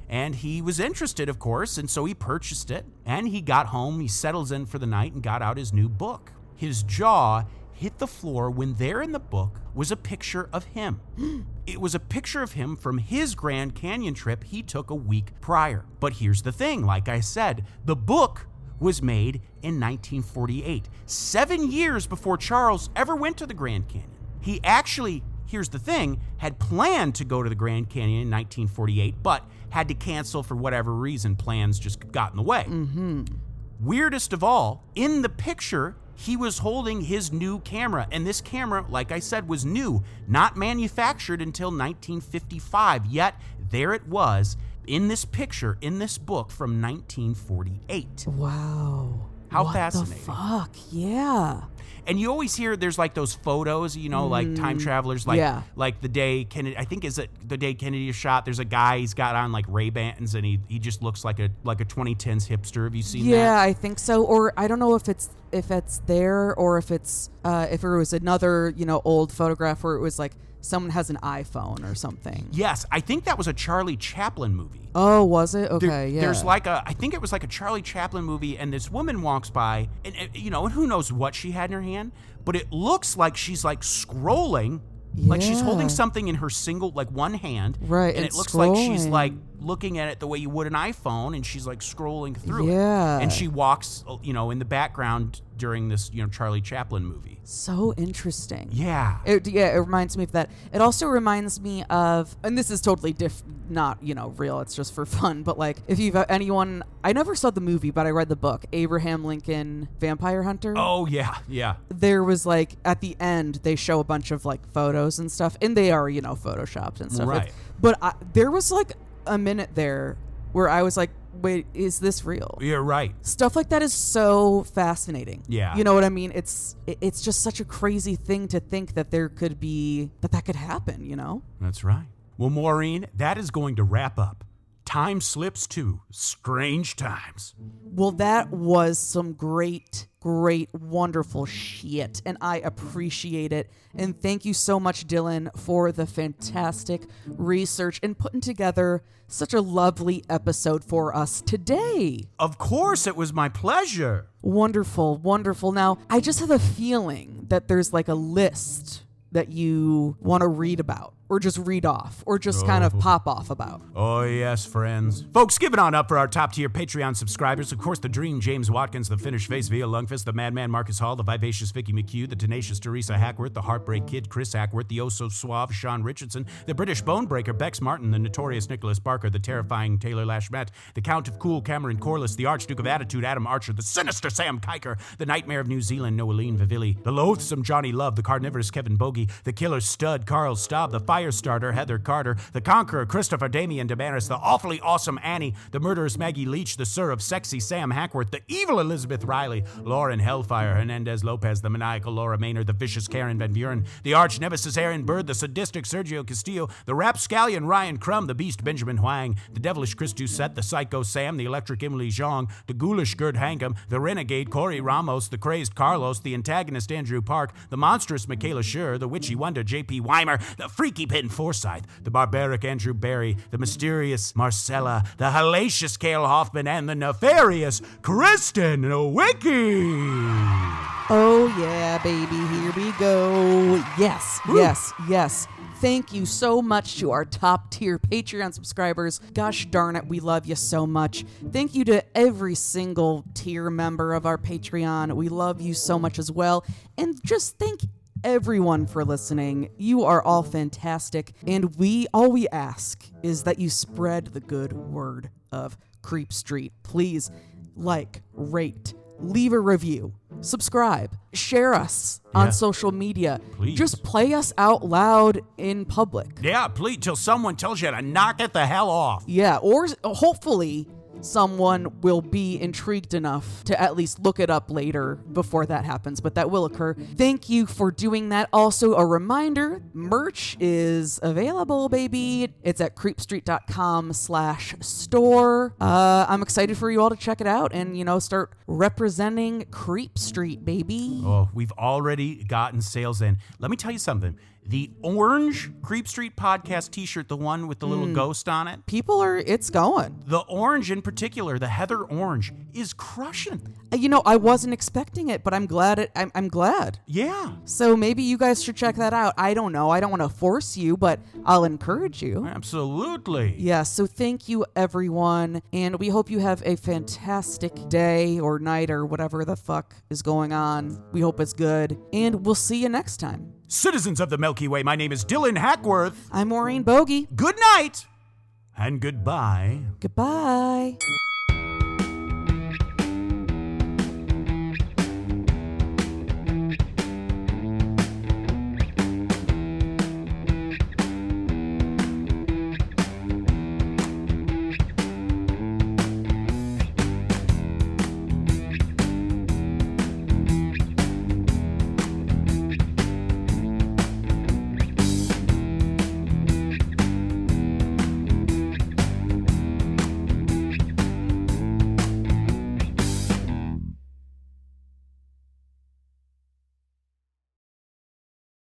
And he was interested, of course, and so he purchased it. And he got home, he settles in for the night, and got out his new book. His jaw hit the floor when there in the book was a picture of him. It was a picture of him from his Grand Canyon trip he took a week prior. But here's the thing, like I said, the book was made in 1948, 7 years before Charles ever went to the Grand Canyon. He actually, here's the thing, had planned to go to the Grand Canyon in 1948, but had to cancel for whatever reason. Plans just got in the way. Weirdest of all, in the picture, he was holding his new camera, and this camera, like I said, was new, not manufactured until 1955, yet there it was in this picture, in this book from 1948. Wow. How what fascinating. The fuck, yeah. And you always hear there's like those photos, you know, like time travelers, like yeah. like the day Kennedy, I think is it the day Kennedy is shot, there's a guy, he's got on like Ray-Bans and he just looks like a 2010s hipster. Have you seen that? Yeah, I think so. Or I don't know if it's there or if it's if it was another, old photograph where it was like someone has an iPhone or something. Yes, I think that was a Charlie Chaplin movie. Oh, was it? Okay, yeah. There's I think it was like a Charlie Chaplin movie, and this woman walks by, and and who knows what she had in her hand, but it looks like she's like scrolling, like she's holding Yeah. something in her one hand, Right, and and it looks like she's scrolling. like looking at it the way you would an iPhone, and she's like scrolling through it. Yeah. And she walks, in the background during this, Charlie Chaplin movie. So interesting. Yeah. It reminds me of that. It also reminds me of, and this is totally not, real, it's just for fun, but like, if you've anyone, I never saw the movie, but I read the book, Abraham Lincoln Vampire Hunter. Oh, yeah, yeah. There was like, at the end, they show a bunch of like photos and stuff, and they are, photoshopped and stuff. Right. But there was like a minute there where I was like, wait, is this real? You're right. Stuff like that is so fascinating. Yeah. You know what I mean? It's just such a crazy thing to think that there could be, that could happen, That's right. Well, Maureen, that is going to wrap up Time Slips to Strange Times. Well, that was some great, wonderful shit, and I appreciate it. And thank you so much, Dylan, for the fantastic research and putting together such a lovely episode for us today. Of course, it was my pleasure. Wonderful, wonderful. Now, I just have a feeling that there's like a list that you want to read about, or just read off, or just kind of pop off about. Oh, yes, friends. Folks, give it on up for our top-tier Patreon subscribers. Of course, the Dream James Watkins, the Finished Face Via Lungfist, the Madman Marcus Hall, the Vivacious Vicky McHugh, the Tenacious Teresa Hackworth, the Heartbreak Kid Chris Hackworth, the Oh-So-Suave Sean Richardson, the British Bonebreaker Bex Martin, the Notorious Nicholas Barker, the Terrifying Taylor Lashmet, the Count of Cool Cameron Corliss, the Archduke of Attitude Adam Archer, the Sinister Sam Kiker, the Nightmare of New Zealand Noeline Vivilli, the Loathsome Johnny Love, the Carnivorous Kevin Bogey, the Killer Stud Carl Staub, the Firestarter Heather Carter, the Conqueror Christopher Damian Demaris, the Awfully Awesome Annie, the Murderous Maggie Leach, the Sir of Sexy Sam Hackworth, the Evil Elizabeth Riley, Lauren Hellfire Hernandez Lopez, the Maniacal Laura Maynard, the Vicious Karen Van Buren, the Arch Nemesis Aaron Bird, the Sadistic Sergio Castillo, the Rapscallion Ryan Crum, the Beast Benjamin Huang, the Devilish Chris Doucette, the Psycho Sam, the Electric Emily Zhang, the Ghoulish Gerd Hangam, the Renegade Corey Ramos, the Crazed Carlos, the Antagonist Andrew Park, the Monstrous Michaela Schur, the Witchy Wonder J.P. Weimer, the Freaky Pin Forsyth, the Barbaric Andrew Barry, the Mysterious Marcella, the Hellacious Cale Hoffman, and the Nefarious Kristen Nowicki. Oh, yeah, baby. Here we go. Yes, yes, yes. Thank you so much to our top tier Patreon subscribers. Gosh darn it, we love you so much. Thank you to every single tier member of our Patreon. We love you so much as well. And just thank everyone for listening. You are all fantastic. And all we ask is that you spread the good word of Creep Street. Please like, rate, leave a review, subscribe, share us on social media. Please. Just play us out loud in public. Yeah, please, till someone tells you to knock it the hell off. Yeah, or hopefully someone will be intrigued enough to at least look it up later before that happens, but that will occur. Thank you for doing that. Also, a reminder, merch is available, baby. It's at creepstreet.com/store. I'm excited for you all to check it out and, start representing Creep Street, baby. Oh, we've already gotten sales in. Let me tell you something. The orange Creep Street podcast t-shirt, the one with the little ghost on it. It's going. The orange in particular, the heather orange, is crushing. I wasn't expecting it, but I'm glad I'm glad. Yeah. So maybe you guys should check that out. I don't know. I don't want to force you, but I'll encourage you. Absolutely. Yeah, so thank you, everyone. And we hope you have a fantastic day or night or whatever the fuck is going on. We hope it's good. And we'll see you next time. Citizens of the Milky Way, my name is Dylan Hackworth. I'm Maureen Bogey. Good night and goodbye. Goodbye.